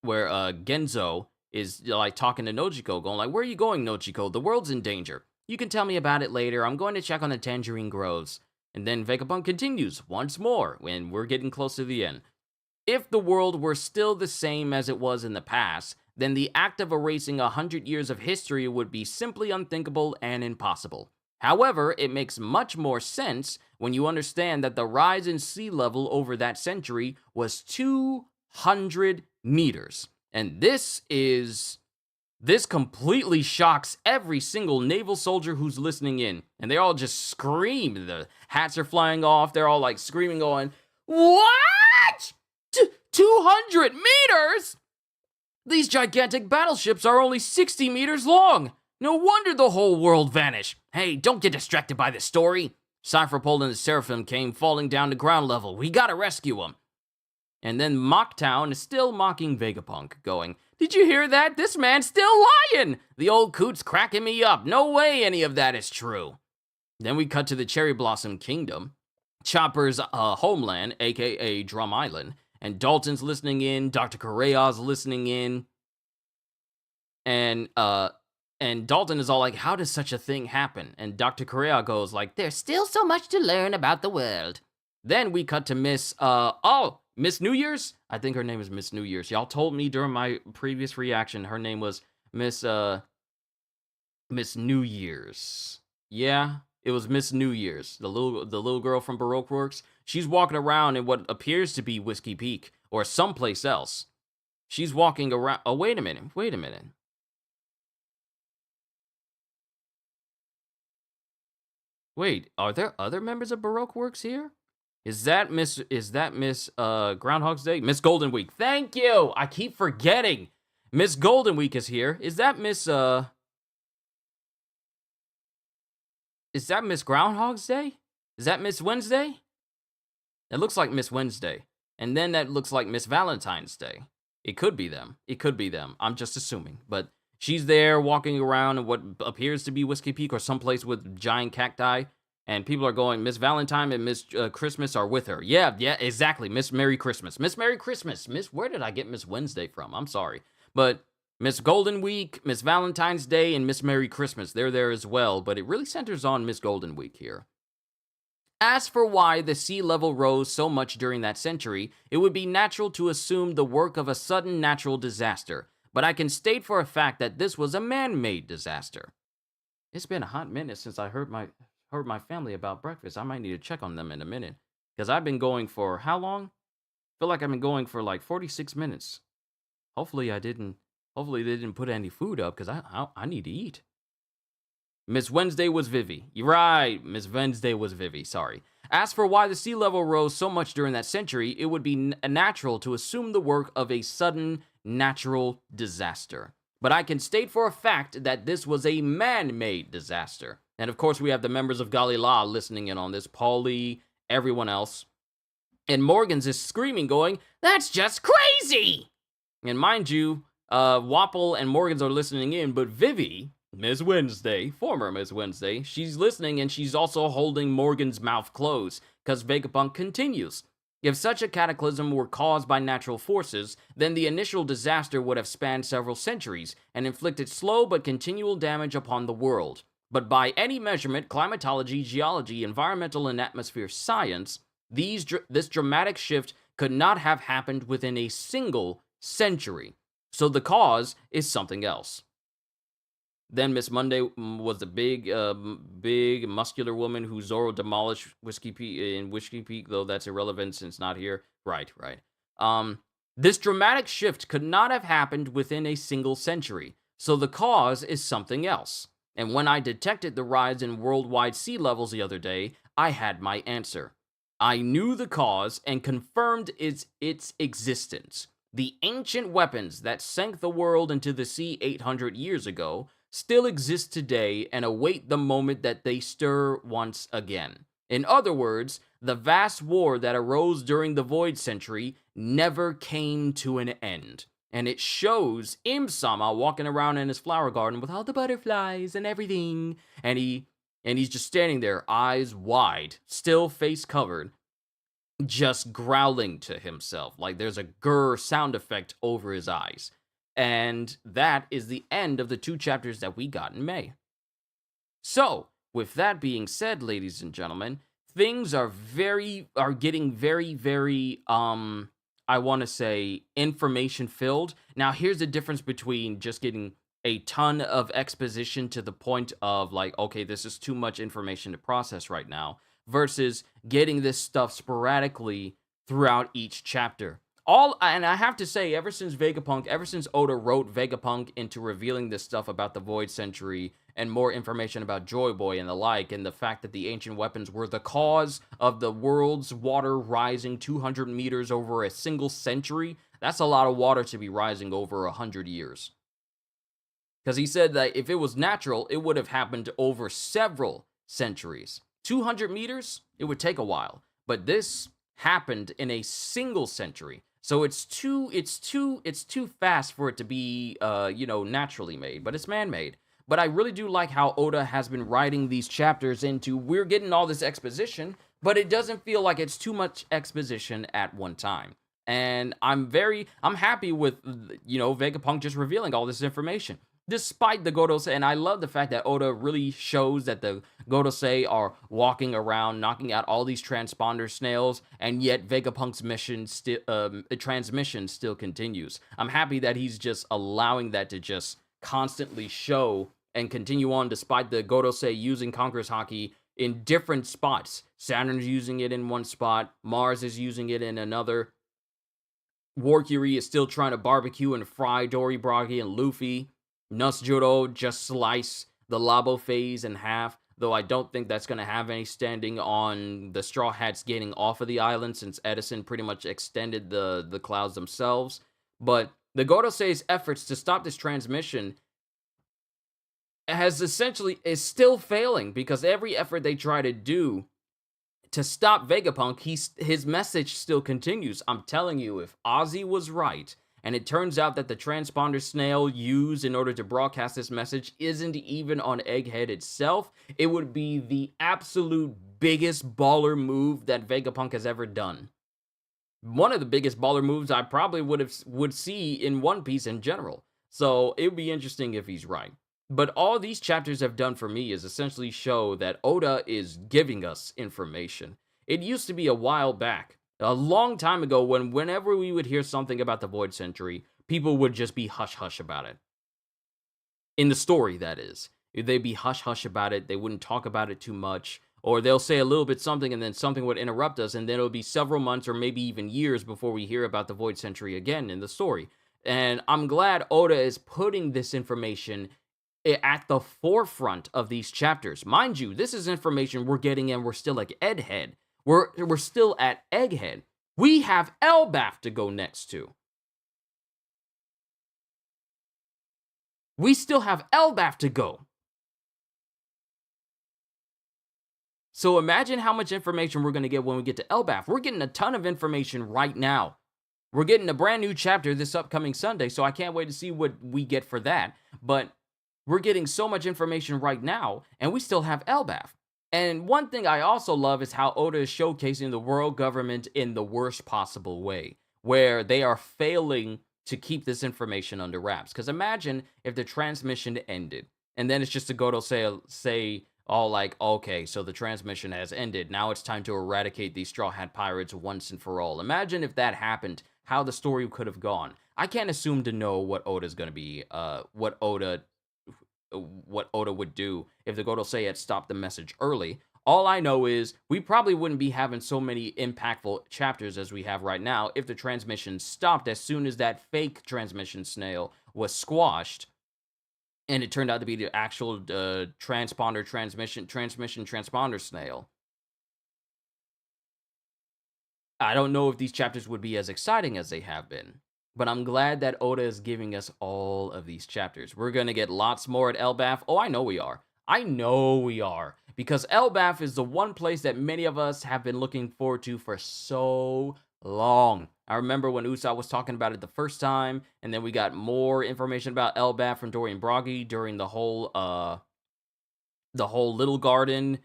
Genzo is like talking to Nojiko, going like, "Where are you going, Nojiko? The world's in danger. You can tell me about it later. I'm going to check on the tangerine groves." And then Vegapunk continues once more when we're getting close to the end. If the world were still the same as it was in the past, then the act of erasing 100 years of history would be simply unthinkable and impossible. However, it makes much more sense when you understand that the rise in sea level over that century was 200 meters. And this completely shocks every single naval soldier who's listening in. And they all just scream. The hats are flying off. They're all like screaming, going, "What? 200 meters? These gigantic battleships are only 60 meters long. No wonder the whole world vanished. Hey, don't get distracted by this story. Cypherpole and the Seraphim came falling down to ground level. We gotta rescue them." And then Mocktown is still mocking Vegapunk, going, "Did you hear that? This man's still lying. The old coot's cracking me up. No way any of that is true." Then we cut to the Cherry Blossom Kingdom, Chopper's homeland, aka Drum Island, and Dalton's listening in. Dr. Correa's listening in, and Dalton is all like, "How does such a thing happen?" And Dr. Correa goes like, There's still so much to learn about the world. Then we cut to Miss Miss New Year's. I think her name is Miss New Year's. Y'all told me during my previous reaction her name was Miss New Year's. Yeah, it was Miss New Year's, the little girl from Baroque Works. She's walking around in what appears to be Whiskey Peak or someplace else. She's walking around. Oh, wait a minute. Wait, are there other members of Baroque Works here? Is that Miss Groundhog's Day? Miss Golden Week. Thank you. I keep forgetting. Miss Golden Week is here. Is that Miss Groundhog's Day? Is that Miss Wednesday? It looks like Miss Wednesday. And then that looks like Miss Valentine's Day. It could be them. I'm just assuming. But she's there walking around in what appears to be Whiskey Peak or someplace with giant cacti. And people are going, Miss Valentine and Miss Christmas are with her. Yeah, exactly. Miss Merry Christmas. Miss Merry Christmas. Where did I get Miss Wednesday from? I'm sorry. But Miss Golden Week, Miss Valentine's Day, and Miss Merry Christmas, they're there as well. But it really centers on Miss Golden Week here. As for why the sea level rose so much during that century, it would be natural to assume the work of a sudden natural disaster. But I can state for a fact that this was a man-made disaster. It's been a hot minute since I heard my family about breakfast. I might need to check on them in a minute. Because I've been going for how long? I feel like I've been going for like 46 minutes. Hopefully they didn't put any food up because I need to eat. Miss Wednesday was Vivi. You're right. Miss Wednesday was Vivi. Sorry. As for why the sea level rose so much during that century, it would be natural to assume the work of a sudden natural disaster. But I can state for a fact that this was a man-made disaster. And of course, we have the members of Galila listening in on this. Paulie, everyone else. And Morgans is screaming, going, "That's just crazy!" And mind you, Wapple and Morgans are listening in, but Vivi, Miss Wednesday, former Miss Wednesday, she's listening and she's also holding Morgan's mouth closed, because Vegapunk continues. If such a cataclysm were caused by natural forces, then the initial disaster would have spanned several centuries and inflicted slow but continual damage upon the world. But by any measurement, climatology, geology, environmental and atmosphere science, this dramatic shift could not have happened within a single century. So the cause is something else. Then Miss Monday was the big muscular woman who Zoro demolished Whiskey Peak, though that's irrelevant since not here. Right. This dramatic shift could not have happened within a single century, so the cause is something else. And when I detected the rise in worldwide sea levels the other day, I had my answer. I knew the cause and confirmed its existence. The ancient weapons that sank the world into the sea 800 years ago still exist today and await the moment that they stir once again. In other words, the vast war that arose during the Void Century never came to an end. And it shows Im-sama walking around in his flower garden with all the butterflies and everything. And he's just standing there, eyes wide, still face covered, just growling to himself. Like there's a grr sound effect over his eyes. And that is the end of the 2 chapters that we got in May. So, with that being said, ladies and gentlemen, things are getting very, I want to say, information filled. Now, here's the difference between just getting a ton of exposition to the point of like, okay, this is too much information to process right now, versus getting this stuff sporadically throughout each chapter. And I have to say, ever since Oda wrote Vegapunk into revealing this stuff about the Void Century and more information about Joyboy and the like, and the fact that the ancient weapons were the cause of the world's water rising 200 meters over a single century, that's a lot of water to be rising over 100 years. Because he said that if it was natural, it would have happened over several centuries. 200 meters, it would take a while. But this happened in a single century. So it's too fast for it to be, naturally made, but it's man-made. But I really do like how Oda has been writing these chapters into, we're getting all this exposition, but it doesn't feel like it's too much exposition at one time. And I'm happy with, Vegapunk just revealing all this information. Despite the Godosei, and I love the fact that Oda really shows that the Godosei are walking around, knocking out all these transponder snails, and yet Vegapunk's transmission still continues. I'm happy that he's just allowing that to just constantly show and continue on, despite the Godosei using Conqueror's Haki in different spots. Saturn's using it in one spot, Mars is using it in another. Warcury is still trying to barbecue and fry Dory Bragi and Luffy. Nusjuro just slice the Labo phase in half, though I don't think that's going to have any standing on the Straw Hats getting off of the island, since Edison pretty much extended the clouds themselves. But the Gorosei's efforts to stop this transmission is still failing, because every effort they try to do to stop Vegapunk, his message still continues. I'm telling you, if Ozzy was right, and it turns out that the transponder snail used in order to broadcast this message isn't even on Egghead itself, it would be the absolute biggest baller move that Vegapunk has ever done. One of the biggest baller moves I probably would see in One Piece in general. So it would be interesting if he's right. But all these chapters have done for me is essentially show that Oda is giving us information. It used to be a while back, a long time ago, whenever we would hear something about the Void Century, people would just be hush-hush about it. In the story, that is. They'd be hush-hush about it, they wouldn't talk about it too much, or they'll say a little bit something and then something would interrupt us, and then it'll be several months or maybe even years before we hear about the Void Century again in the story. And I'm glad Oda is putting this information at the forefront of these chapters. Mind you, this is information we're getting, and we're still like Egghead. We're still at Egghead. We have Elbaf to go next to. We still have Elbaf to go. So imagine how much information we're going to get when we get to Elbaf. We're getting a ton of information right now. We're getting a brand new chapter this upcoming Sunday, so I can't wait to see what we get for that. But we're getting so much information right now, and we still have Elbaf. And one thing I also love is how Oda is showcasing the world government in the worst possible way, where they are failing to keep this information under wraps. Because imagine if the transmission ended, and then it's just to go to say all like, okay, so the transmission has ended. Now it's time to eradicate these Straw Hat Pirates once and for all. Imagine if that happened, how the story could have gone. I can't assume to know what Oda's going to be, what Oda would do if the Gorosei had stopped the message early. All I know is we probably wouldn't be having so many impactful chapters as we have right now if the transmission stopped as soon as that fake transmission snail was squashed, and it turned out to be the actual transmission transponder snail. I don't know if these chapters would be as exciting as they have been. But I'm glad that Oda is giving us all of these chapters. We're going to get lots more at Elbaf. Oh, I know we are. I know we are. Because Elbaf is the one place that many of us have been looking forward to for so long. I remember when Usopp was talking about it the first time, and then we got more information about Elbaf from Dorian Bragi during the whole Little Garden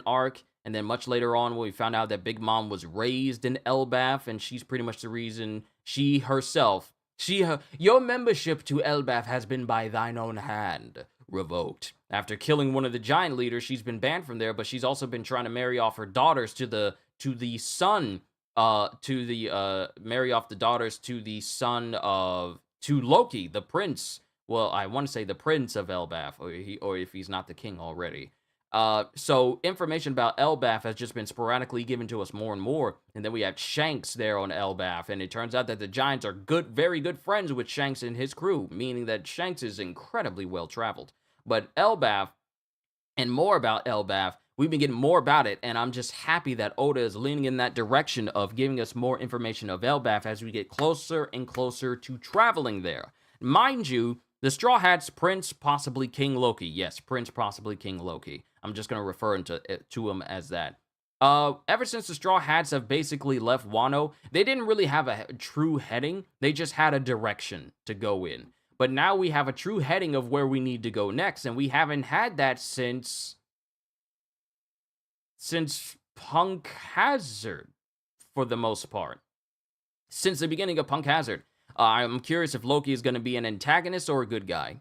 arc. And then much later on, when we found out that Big Mom was raised in Elbaf, and she's pretty much the reason your membership to Elbaf has been by thine own hand revoked. After killing one of the giant leaders, she's been banned from there, but she's also been trying to marry off her daughters to the son of Loki, the prince. Well, I want to say the prince of Elbaf, or if he's not the king already. So information about Elbaf has just been sporadically given to us more and more. And then we have Shanks there on Elbaf, and it turns out that the Giants are very good friends with Shanks and his crew, meaning that Shanks is incredibly well traveled. But Elbaf, and more about Elbaf, we've been getting more about it, and I'm just happy that Oda is leaning in that direction of giving us more information of Elbaf as we get closer and closer to traveling there. Mind you, the Straw Hats, Prince, possibly King Loki. Yes, Prince, possibly King Loki. I'm just going to refer to him as that. Ever since the Straw Hats have basically left Wano, they didn't really have a true heading. They just had a direction to go in. But now we have a true heading of where we need to go next, and we haven't had that since since Punk Hazard, for the most part. Since the beginning of Punk Hazard, I'm curious if Loki is going to be an antagonist or a good guy.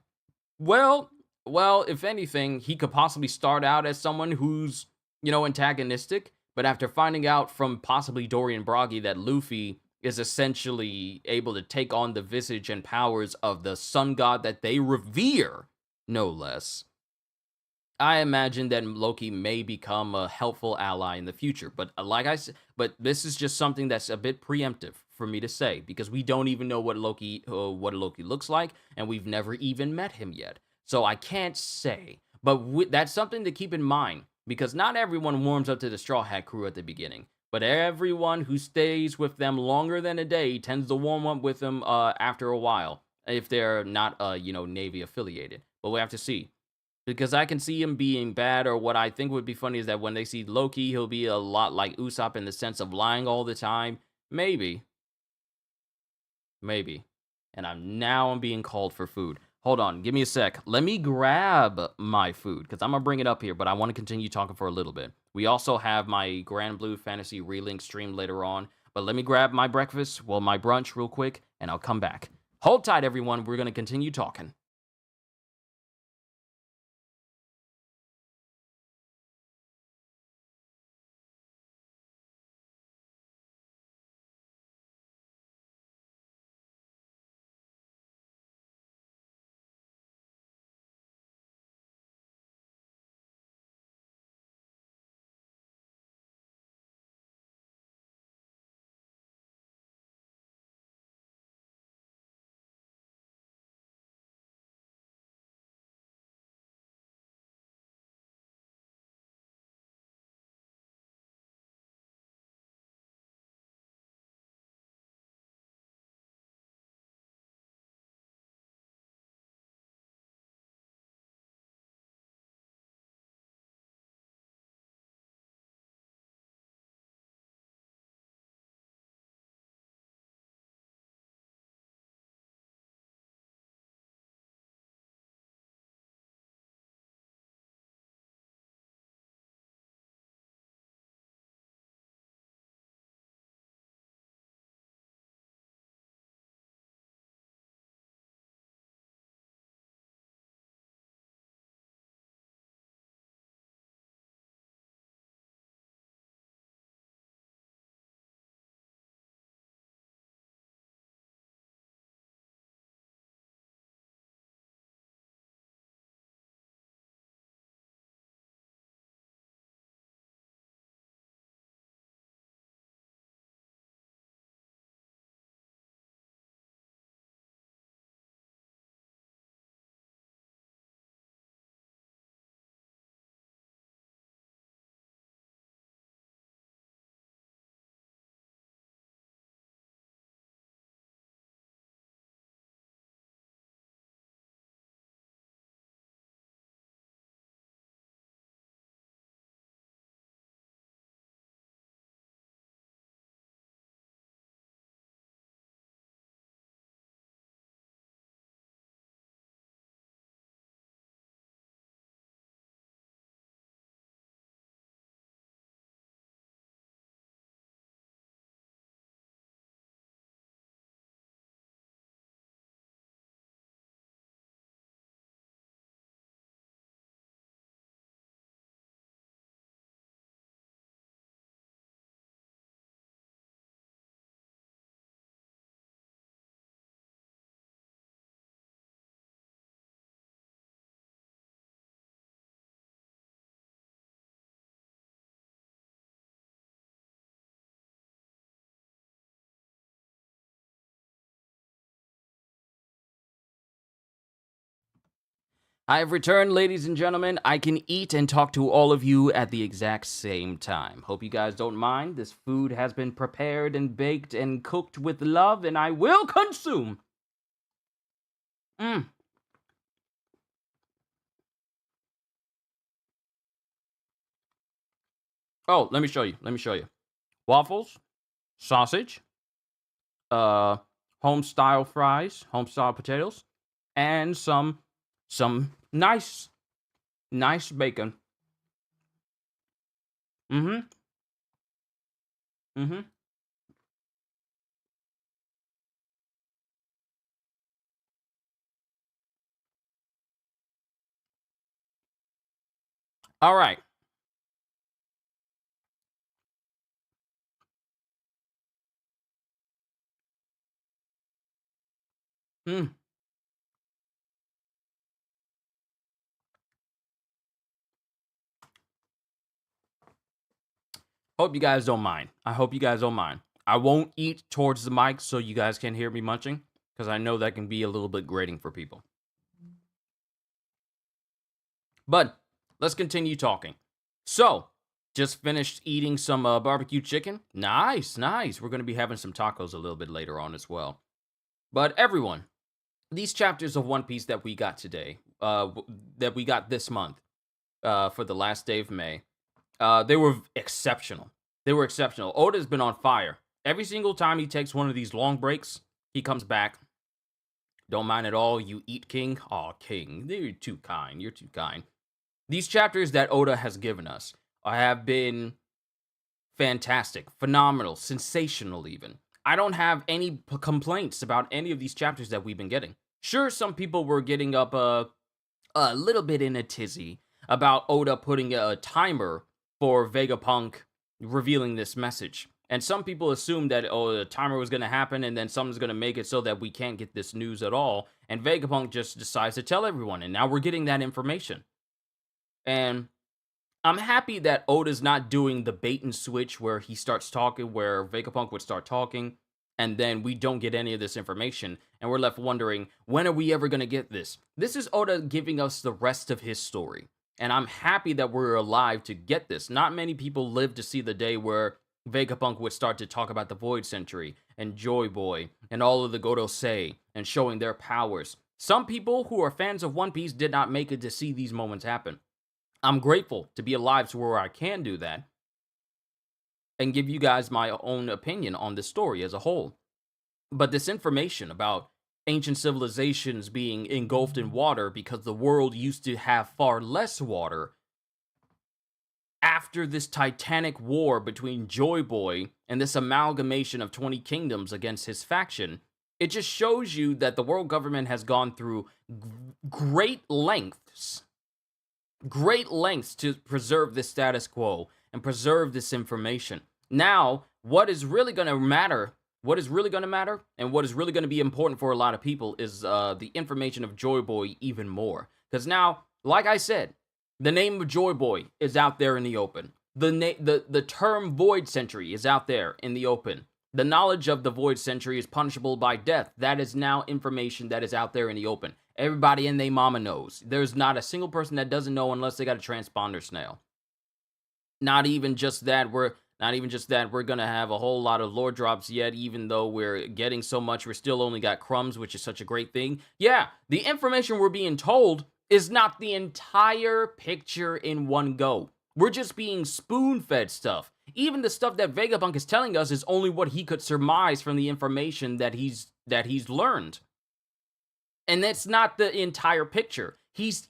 Well, if anything, he could possibly start out as someone who's, antagonistic, but after finding out from possibly Dorian Broggy that Luffy is essentially able to take on the visage and powers of the sun god that they revere, no less, I imagine that Loki may become a helpful ally in the future. But like I said, but this is just something that's a bit preemptive for me to say because we don't even know what Loki looks like, and we've never even met him yet. So I can't say. But that's something to keep in mind because not everyone warms up to the Straw Hat Crew at the beginning. But everyone who stays with them longer than a day tends to warm up with them after a while if they're not Navy affiliated. But we have to see because I can see him being bad, or what I think would be funny is that when they see Loki, he'll be a lot like Usopp in the sense of lying all the time. Maybe. Maybe. And I'm being called for food. Hold on, give me a sec. Let me grab my food, because I'm going to bring it up here, but I want to continue talking for a little bit. We also have my Grand Blue Fantasy Relink stream later on, but let me grab my breakfast, my brunch real quick, and I'll come back. Hold tight, everyone. We're going to continue talking. I have returned, ladies and gentlemen. I can eat and talk to all of you at the exact same time. Hope you guys don't mind. This food has been prepared and baked and cooked with love, and I will consume. Mm. Oh, let me show you. Let me show you. Waffles, sausage, uh, home style fries, home style potatoes, and some nice bacon. Mm-hmm. Mm-hmm. All right. Mm. Hope you guys don't mind. I hope you guys don't mind. I won't eat towards the mic so you guys can hear me munching, because I know that can be a little bit grating for people. But let's continue talking. So, just finished eating some barbecue chicken. Nice, nice. We're going to be having some tacos a little bit later on as well. But everyone, these chapters of One Piece that we got today, that we got this month, for the last day of May, they were exceptional. They were exceptional. Oda's been on fire. Every single time he takes one of these long breaks, he comes back. Don't mind at all. You eat King. Aw, King. You're too kind. You're too kind. These chapters that Oda has given us have been fantastic, phenomenal, sensational even. I don't have any complaints about any of these chapters that we've been getting. Sure, some people were getting up a little bit in a tizzy about Oda putting a timer for Vegapunk revealing this message. And some people assumed that, oh, the timer was going to happen and then someone's going to make it so that we can't get this news at all. And Vegapunk just decides to tell everyone. And now we're getting that information. And I'm happy that Oda's not doing the bait and switch where he starts talking, where Vegapunk would start talking, and then we don't get any of this information, and we're left wondering, when are we ever going to get this? This is Oda giving us the rest of his story, and I'm happy that we're alive to get this. Not many people live to see the day where Vegapunk would start to talk about the Void Century, and Joyboy, and all of the Godosei, and showing their powers. Some people who are fans of One Piece did not make it to see these moments happen. I'm grateful to be alive to where I can do that and give you guys my own opinion on this story as a whole. But this information about ancient civilizations being engulfed in water because the world used to have far less water after this titanic war between Joyboy and this amalgamation of 20 kingdoms against his faction, it just shows you that the world government has gone through great lengths to preserve this status quo and preserve this information. Now, what is really going to matter, and what is really going to be important for a lot of people is the information of Joyboy even more. Because now, like I said, the name of Joyboy is out there in the open. The term Void Century is out there in the open. The knowledge of the Void Century is punishable by death. That is now information that is out there in the open. Everybody and they mama knows. There's not a single person that doesn't know unless they got a transponder snail. Not even just that, we're gonna have a whole lot of lore drops yet, even though we're getting so much, we're still only got crumbs, which is such a great thing. Yeah, the information we're being told is not the entire picture in one go. We're just being spoon-fed stuff. Even the stuff that Vegapunk is telling us is only what he could surmise from the information that he's learned. And that's not the entire picture.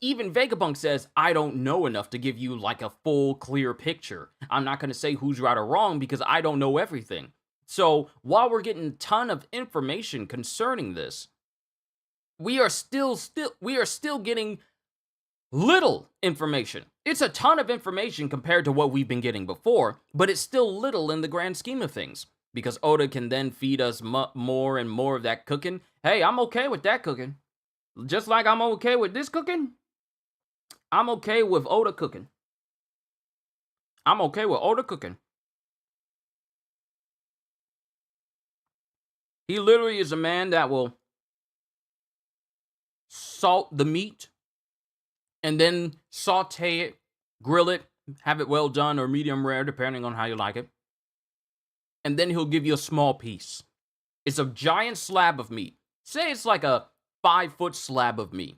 Even Vegapunk says, I don't know enough to give you like a full, clear picture. I'm not going to say who's right or wrong because I don't know everything. So while we're getting a ton of information concerning this, we are still getting little information. It's a ton of information compared to what we've been getting before, but it's still little in the grand scheme of things. Because Oda can then feed us more and more of that cooking. Hey, I'm okay with that cooking. Just like I'm okay with this cooking, I'm okay with Oda cooking. I'm okay with Oda cooking. He literally is a man that will salt the meat and then saute it, grill it, have it well done or medium rare, depending on how you like it. And then he'll give you a small piece. It's a giant slab of meat. Say it's like a 5-foot slab of meat.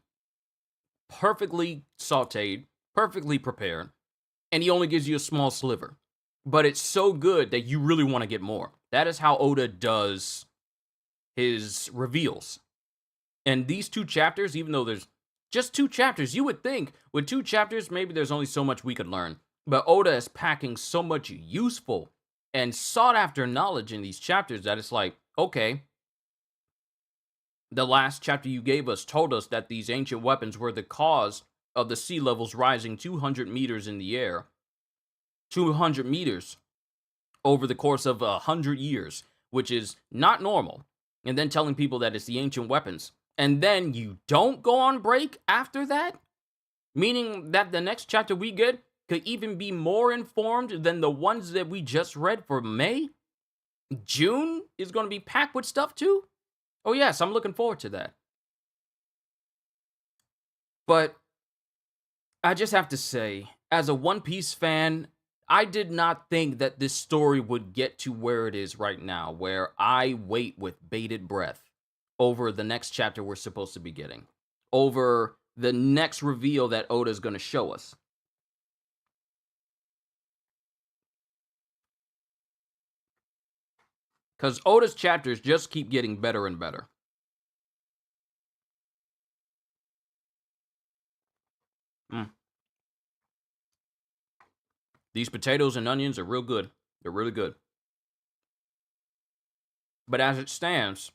Perfectly sauteed, perfectly prepared, and he only gives you a small sliver. But it's so good that you really want to get more. That is how Oda does his reveals. And these 2 chapters, even though there's just 2 chapters, you would think with 2 chapters, maybe there's only so much we could learn. But Oda is packing so much useful and sought after knowledge in these chapters that it's like, okay, the last chapter you gave us told us that these ancient weapons were the cause of the sea levels rising 200 meters in the air, 200 meters over the course of 100 years, which is not normal. And then telling people that it's the ancient weapons. And then you don't go on break after that? Meaning that the next chapter we get could even be more informed than the ones that we just read for May? June is going to be packed with stuff too? Oh, yes, I'm looking forward to that. But I just have to say, as a One Piece fan, I did not think that this story would get to where it is right now, where I wait with bated breath over the next chapter we're supposed to be getting, over the next reveal that Oda's going to show us. Because Oda's chapters just keep getting better and better. Mm. These potatoes and onions are real good. They're really good. But as it stands,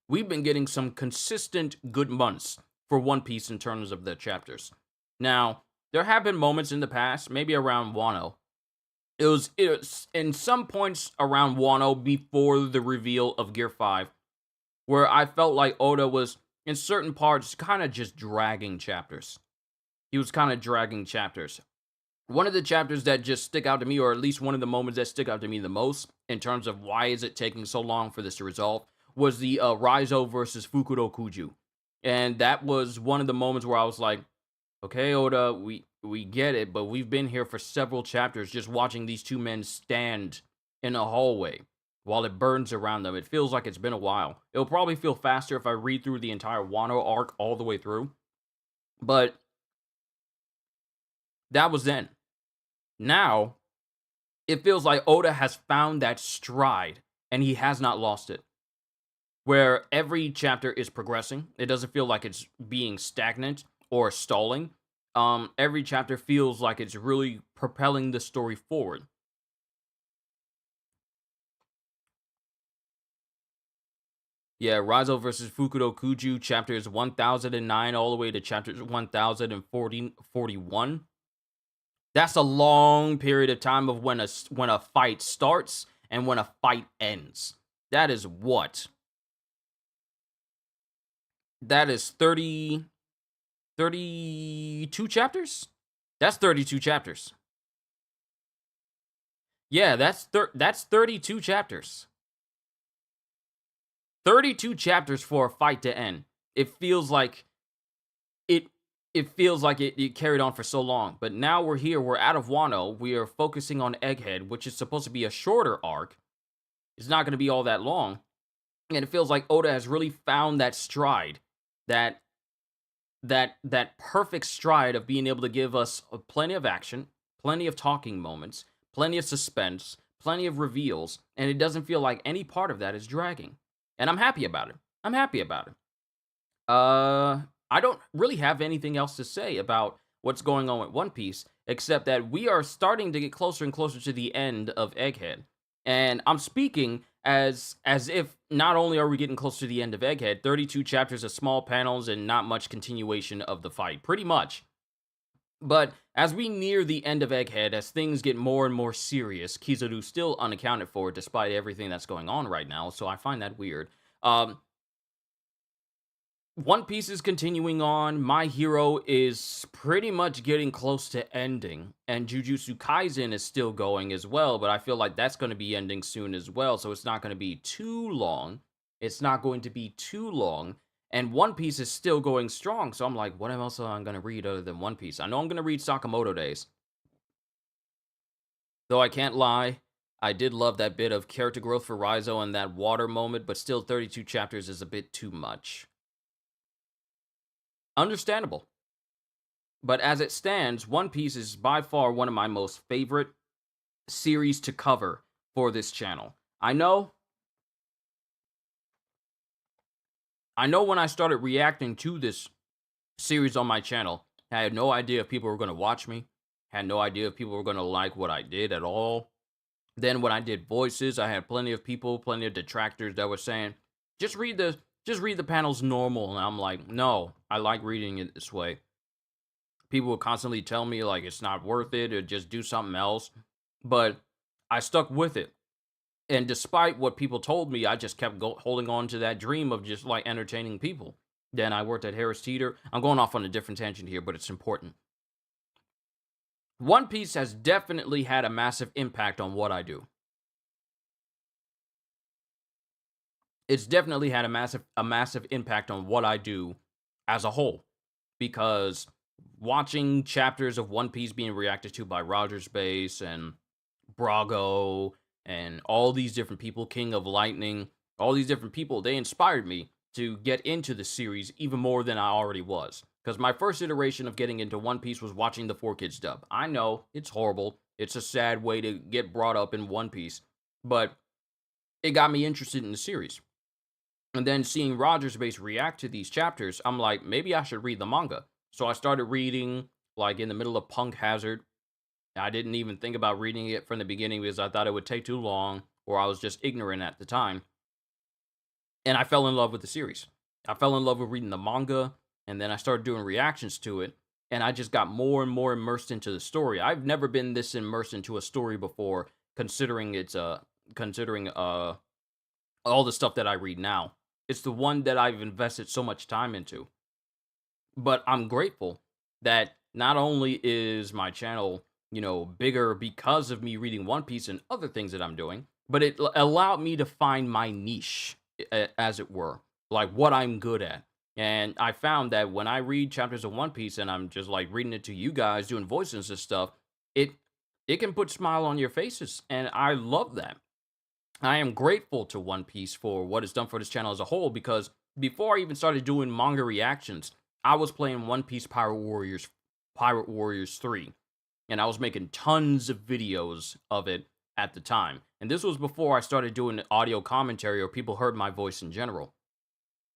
we've been getting some consistent good months for One Piece in terms of the chapters. Now, there have been moments in the past, maybe around Wano. It was in some points around Wano before the reveal of Gear 5, where I felt like Oda was, in certain parts, kind of just dragging chapters. He was kind of dragging chapters. One of the chapters that just stick out to me, or at least one of the moments that stick out to me the most, in terms of why is it taking so long for this to resolve, was the Raizo versus Fukuro Kuju. And that was one of the moments where I was like, okay, Oda, we get it, but we've been here for several chapters just watching these two men stand in a hallway while it burns around them. It feels like it's been a while. It'll probably feel faster if I read through the entire Wano arc all the way through. But that was then. Now, it feels like Oda has found that stride and he has not lost it. Where every chapter is progressing. It doesn't feel like it's being stagnant or stalling. Every chapter feels like it's really propelling the story forward. Yeah, Raizo versus Fukuro Kuju, chapters 1009 all the way to chapters 1041. That's a long period of time of when a fight starts and when a fight ends. That is what? That is 32 chapters? That's 32 chapters. Yeah, that's 32 chapters. 32 chapters for a fight to end. It feels like it it carried on for so long. But now we're here, we're out of Wano, we are focusing on Egghead, which is supposed to be a shorter arc. It's not going to be all that long. And it feels like Oda has really found that stride, that perfect stride of being able to give us plenty of action, plenty of talking moments, plenty of suspense, plenty of reveals, and it doesn't feel like any part of that is dragging. And I'm happy about it. I'm happy about it. I don't really have anything else to say about what's going on with One Piece, except that we are starting to get closer and closer to the end of Egghead. And I'm speaking as if not only are we getting close to the end of Egghead, 32 chapters of small panels and not much continuation of the fight, pretty much. But as we near the end of Egghead, as things get more and more serious, Kizaru's still unaccounted for despite everything that's going on right now, so I find that weird. One Piece is continuing on. My Hero is pretty much getting close to ending. And Jujutsu Kaisen is still going as well, but I feel like that's going to be ending soon as well, so it's not going to be too long. It's not going to be too long. And One Piece is still going strong, so I'm like, what else am I going to read other than One Piece? I know I'm going to read Sakamoto Days. Though I can't lie, I did love that bit of character growth for Raizo and that water moment, but still 32 chapters is a bit too much. Understandable. But as it stands, One Piece is by far one of my most favorite series to cover for this channel. I know when I started reacting to this series on my channel, I had no idea if people were going to watch me. Had no idea if people were going to like what I did at all. Then when I did voices, I had plenty of people, plenty of detractors that were saying, "Just read the just read the panels normal." And I'm like, "No, I like reading it this way." People would constantly tell me like it's not worth it or just do something else, but I stuck with it. And despite what people told me, I just kept holding on to that dream of just like entertaining people. Then I worked at Harris Teeter. I'm going off on a different tangent here, but it's important. One Piece has definitely had a massive impact on what I do. It's definitely had a massive impact on what I do as a whole, because watching chapters of One Piece being reacted to by Rogers Base and Brago and all these different people, King of Lightning, all these different people, they inspired me to get into the series even more than I already was. Because my first iteration of getting into One Piece was watching the 4 Kids dub. I know it's horrible. It's a sad way to get brought up in One Piece, but it got me interested in the series. And then seeing Rogers Base react to these chapters, I'm like, maybe I should read the manga. So I started reading like in the middle of Punk Hazard. I didn't even think about reading it from the beginning because I thought it would take too long, or I was just ignorant at the time. And I fell in love with the series. I fell in love with reading the manga, and then I started doing reactions to it, and I just got more and more immersed into the story. I've never been this immersed into a story before, considering considering all the stuff that I read now. It's the one that I've invested so much time into. But I'm grateful that not only is my channel, bigger because of me reading One Piece and other things that I'm doing, but it allowed me to find my niche, as it were, like what I'm good at. And I found that when I read chapters of One Piece and I'm just like reading it to you guys, doing voices and stuff, it it can put smile on your faces, and I love that. I am grateful to One Piece for what it's done for this channel as a whole, because before I even started doing manga reactions, I was playing One Piece Pirate Warriors 3, and I was making tons of videos of it at the time. And this was before I started doing audio commentary or people heard my voice in general.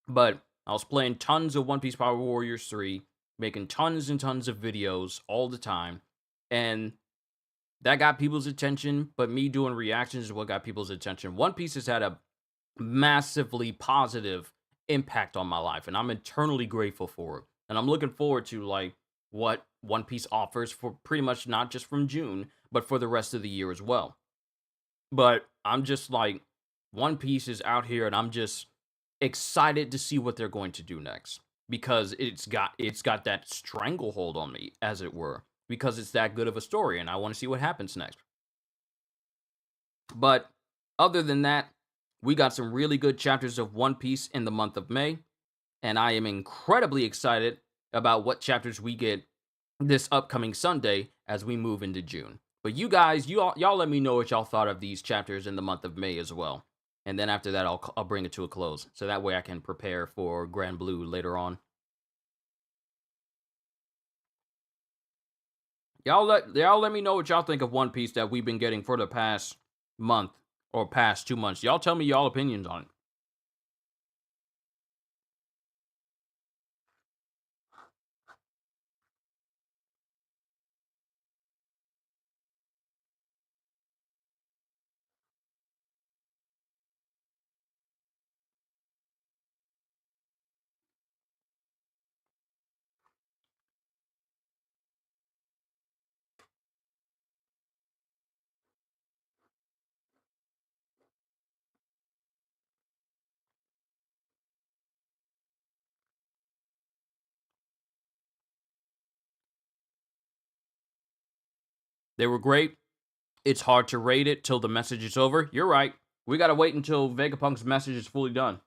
But I was playing tons of One Piece Pirate Warriors 3, making tons and tons of videos all the time, and that got people's attention, but me doing reactions is what got people's attention. One Piece has had a massively positive impact on my life, and I'm eternally grateful for it. And I'm looking forward to like what One Piece offers for pretty much not just from June, but for the rest of the year as well. But I'm just like, One Piece is out here, and I'm just excited to see what they're going to do next, because it's got that stranglehold on me, as it were, because it's that good of a story, and I want to see what happens next. But other than that, we got some really good chapters of One Piece in the month of May, and I am incredibly excited about what chapters we get this upcoming Sunday as we move into June. But you guys, y'all let me know what y'all thought of these chapters in the month of May as well. And then after that, I'll bring it to a close, so that way I can prepare for Grand Blue later on. Y'all let me know what y'all think of One Piece that we've been getting for the past month or past 2 months. Y'all tell me y'all opinions on it. They were great. It's hard to rate it till the message is over. You're right. We gotta wait until Vegapunk's message is fully done.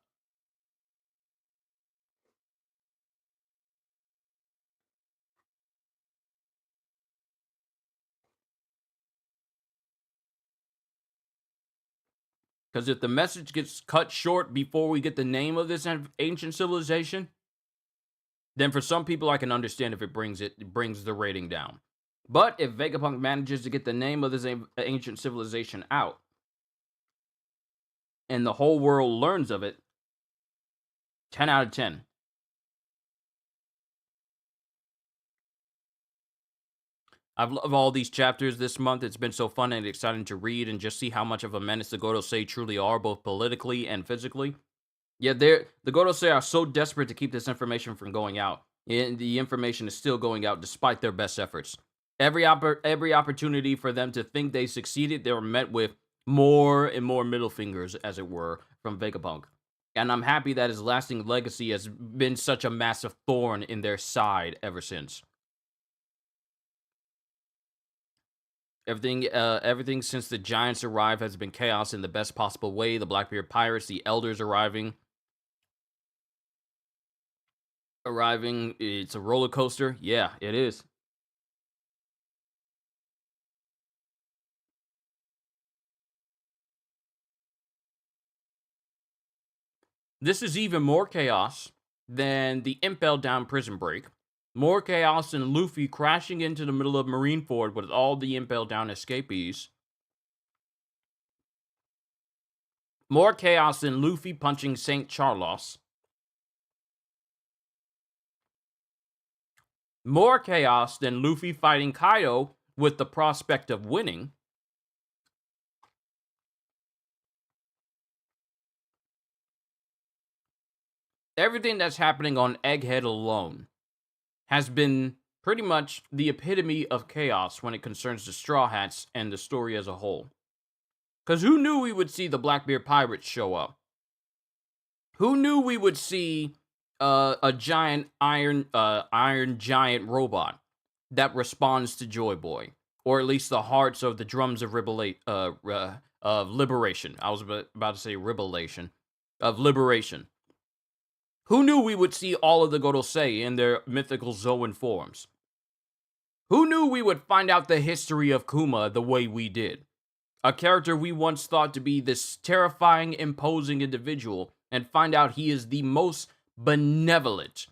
Because if the message gets cut short before we get the name of this ancient civilization, then for some people I can understand if it brings the rating down. But if Vegapunk manages to get the name of this ancient civilization out, and the whole world learns of it, 10 out of 10. I've loved all these chapters this month. It's been so fun and exciting to read and just see how much of a menace the Godosei truly are, both politically and physically. Yeah, the Godosei are so desperate to keep this information from going out, and the information is still going out despite their best efforts. Every opportunity for them to think they succeeded, they were met with more and more middle fingers, as it were, from Vegapunk. And I'm happy that his lasting legacy has been such a massive thorn in their side ever since. Everything since the Giants arrived has been chaos in the best possible way. The Blackbeard Pirates, the Elders arriving. It's a roller coaster. Yeah, it is. This is even more chaos than the Impel Down prison break. More chaos than Luffy crashing into the middle of Marineford with all the Impel Down escapees. More chaos than Luffy punching St. Charlos. More chaos than Luffy fighting Kaido with the prospect of winning. Everything that's happening on Egghead alone has been pretty much the epitome of chaos when it concerns the Straw Hats and the story as a whole. Because who knew we would see the Blackbeard Pirates show up? Who knew we would see a giant iron giant robot that responds to Joyboy, or at least the hearts of the drums of of liberation. I was about to say ribellation of liberation. Who knew we would see all of the Gorosei in their mythical Zoan forms? Who knew we would find out the history of Kuma the way we did? A character we once thought to be this terrifying, imposing individual, and find out he is the most benevolent.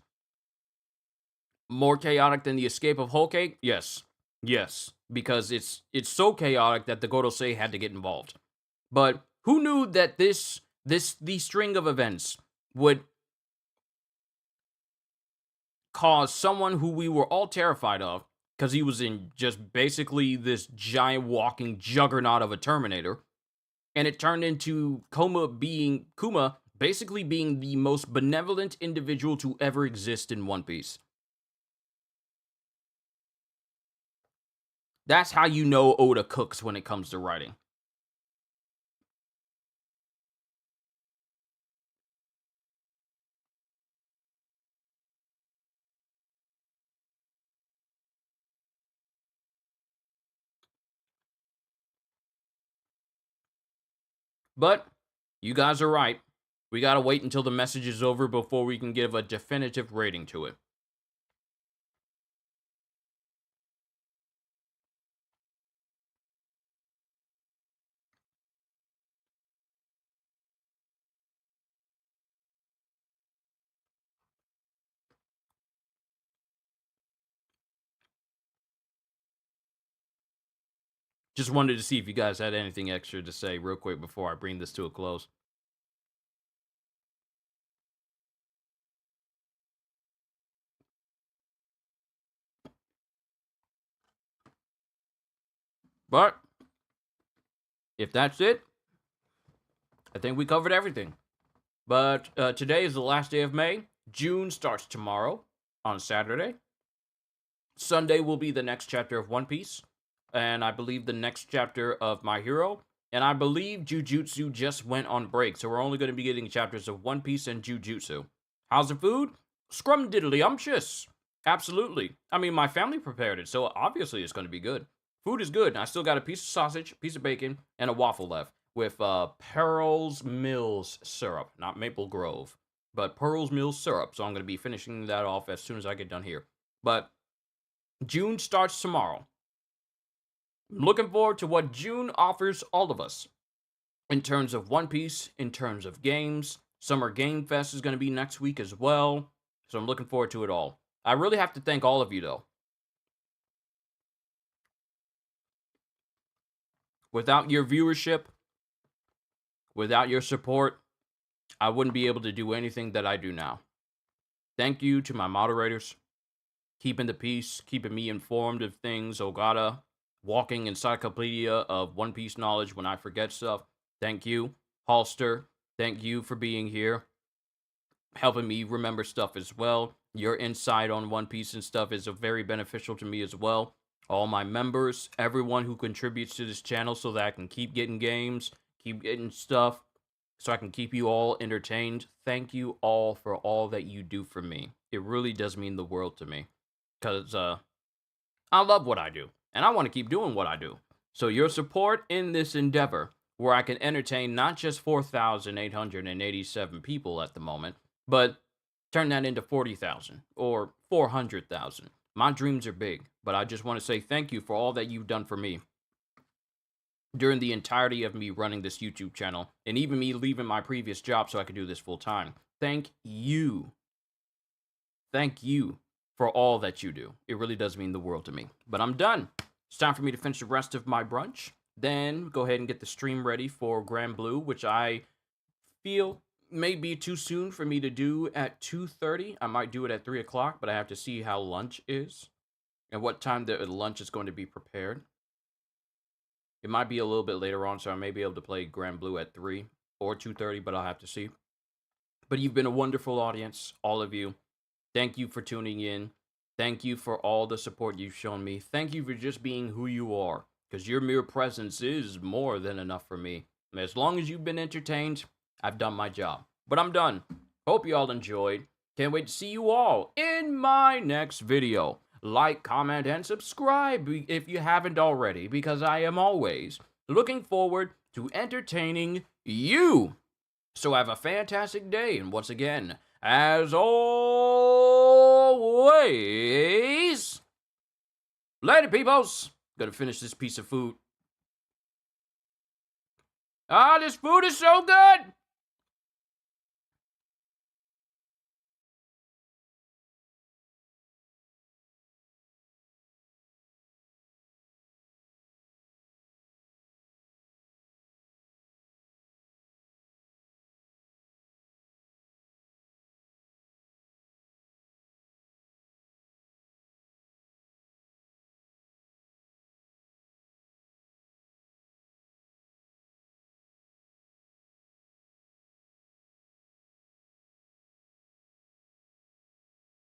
More chaotic than the escape of Whole Cake? Yes. Yes. Because it's so chaotic that the Gorosei had to get involved. But who knew that the string of events would cause someone who we were all terrified of, because he was in just basically this giant walking juggernaut of a Terminator, and it turned into Kuma basically being the most benevolent individual to ever exist in One Piece. That's how you know Oda cooks when it comes to writing. But you guys are right. We gotta wait until the message is over before we can give a definitive rating to it. Just wanted to see if you guys had anything extra to say real quick before I bring this to a close. But if that's it, I think we covered everything. But today is the last day of May. June starts tomorrow on Saturday. Sunday will be the next chapter of One Piece. And I believe the next chapter of My Hero. And I believe Jujutsu just went on break. So we're only going to be getting chapters of One Piece and Jujutsu. How's the food? Scrumdiddlyumptious. Absolutely. I mean, my family prepared it, so obviously it's going to be good. Food is good. I still got a piece of sausage, piece of bacon, and a waffle left with Pearl's Mills syrup. Not Maple Grove, but Pearl's Mills syrup. So I'm going to be finishing that off as soon as I get done here. But June starts tomorrow. I'm looking forward to what June offers all of us in terms of One Piece, in terms of games. Summer Game Fest is going to be next week as well. So I'm looking forward to it all. I really have to thank all of you, though. Without your viewership, without your support, I wouldn't be able to do anything that I do now. Thank you to my moderators, keeping the peace, keeping me informed of things. Ogata, walking encyclopedia of One Piece knowledge when I forget stuff. Thank you. Halster, thank you for being here, helping me remember stuff as well. Your insight on One Piece and stuff is very beneficial to me as well. All my members, everyone who contributes to this channel so that I can keep getting games, keep getting stuff, so I can keep you all entertained. Thank you all for all that you do for me. It really does mean the world to me. Because I love what I do, and I want to keep doing what I do. So your support in this endeavor, where I can entertain not just 4,887 people at the moment, but turn that into 40,000 or 400,000. My dreams are big, but I just want to say thank you for all that you've done for me during the entirety of me running this YouTube channel, and even me leaving my previous job so I could do this full time. Thank you. Thank you for all that you do. It really does mean the world to me. But I'm done. It's time for me to finish the rest of my brunch. Then go ahead and get the stream ready for Grand Blue, which I feel may be too soon for me to do at 2:30. I might do it at 3 o'clock, but I have to see how lunch is and what time the lunch is going to be prepared. It might be a little bit later on, so I may be able to play Grand Blue at 3 or 2:30, but I'll have to see. But you've been a wonderful audience, all of you. Thank you for tuning in. Thank you for all the support you've shown me. Thank you for just being who you are, because your mere presence is more than enough for me. And as long as you've been entertained, I've done my job. But I'm done. Hope you all enjoyed. Can't wait to see you all in my next video. Like, comment, and subscribe if you haven't already, because I am always looking forward to entertaining you. So have a fantastic day, and once again, as always, later, peoples. Gonna finish this piece of food. Ah, this food is so good!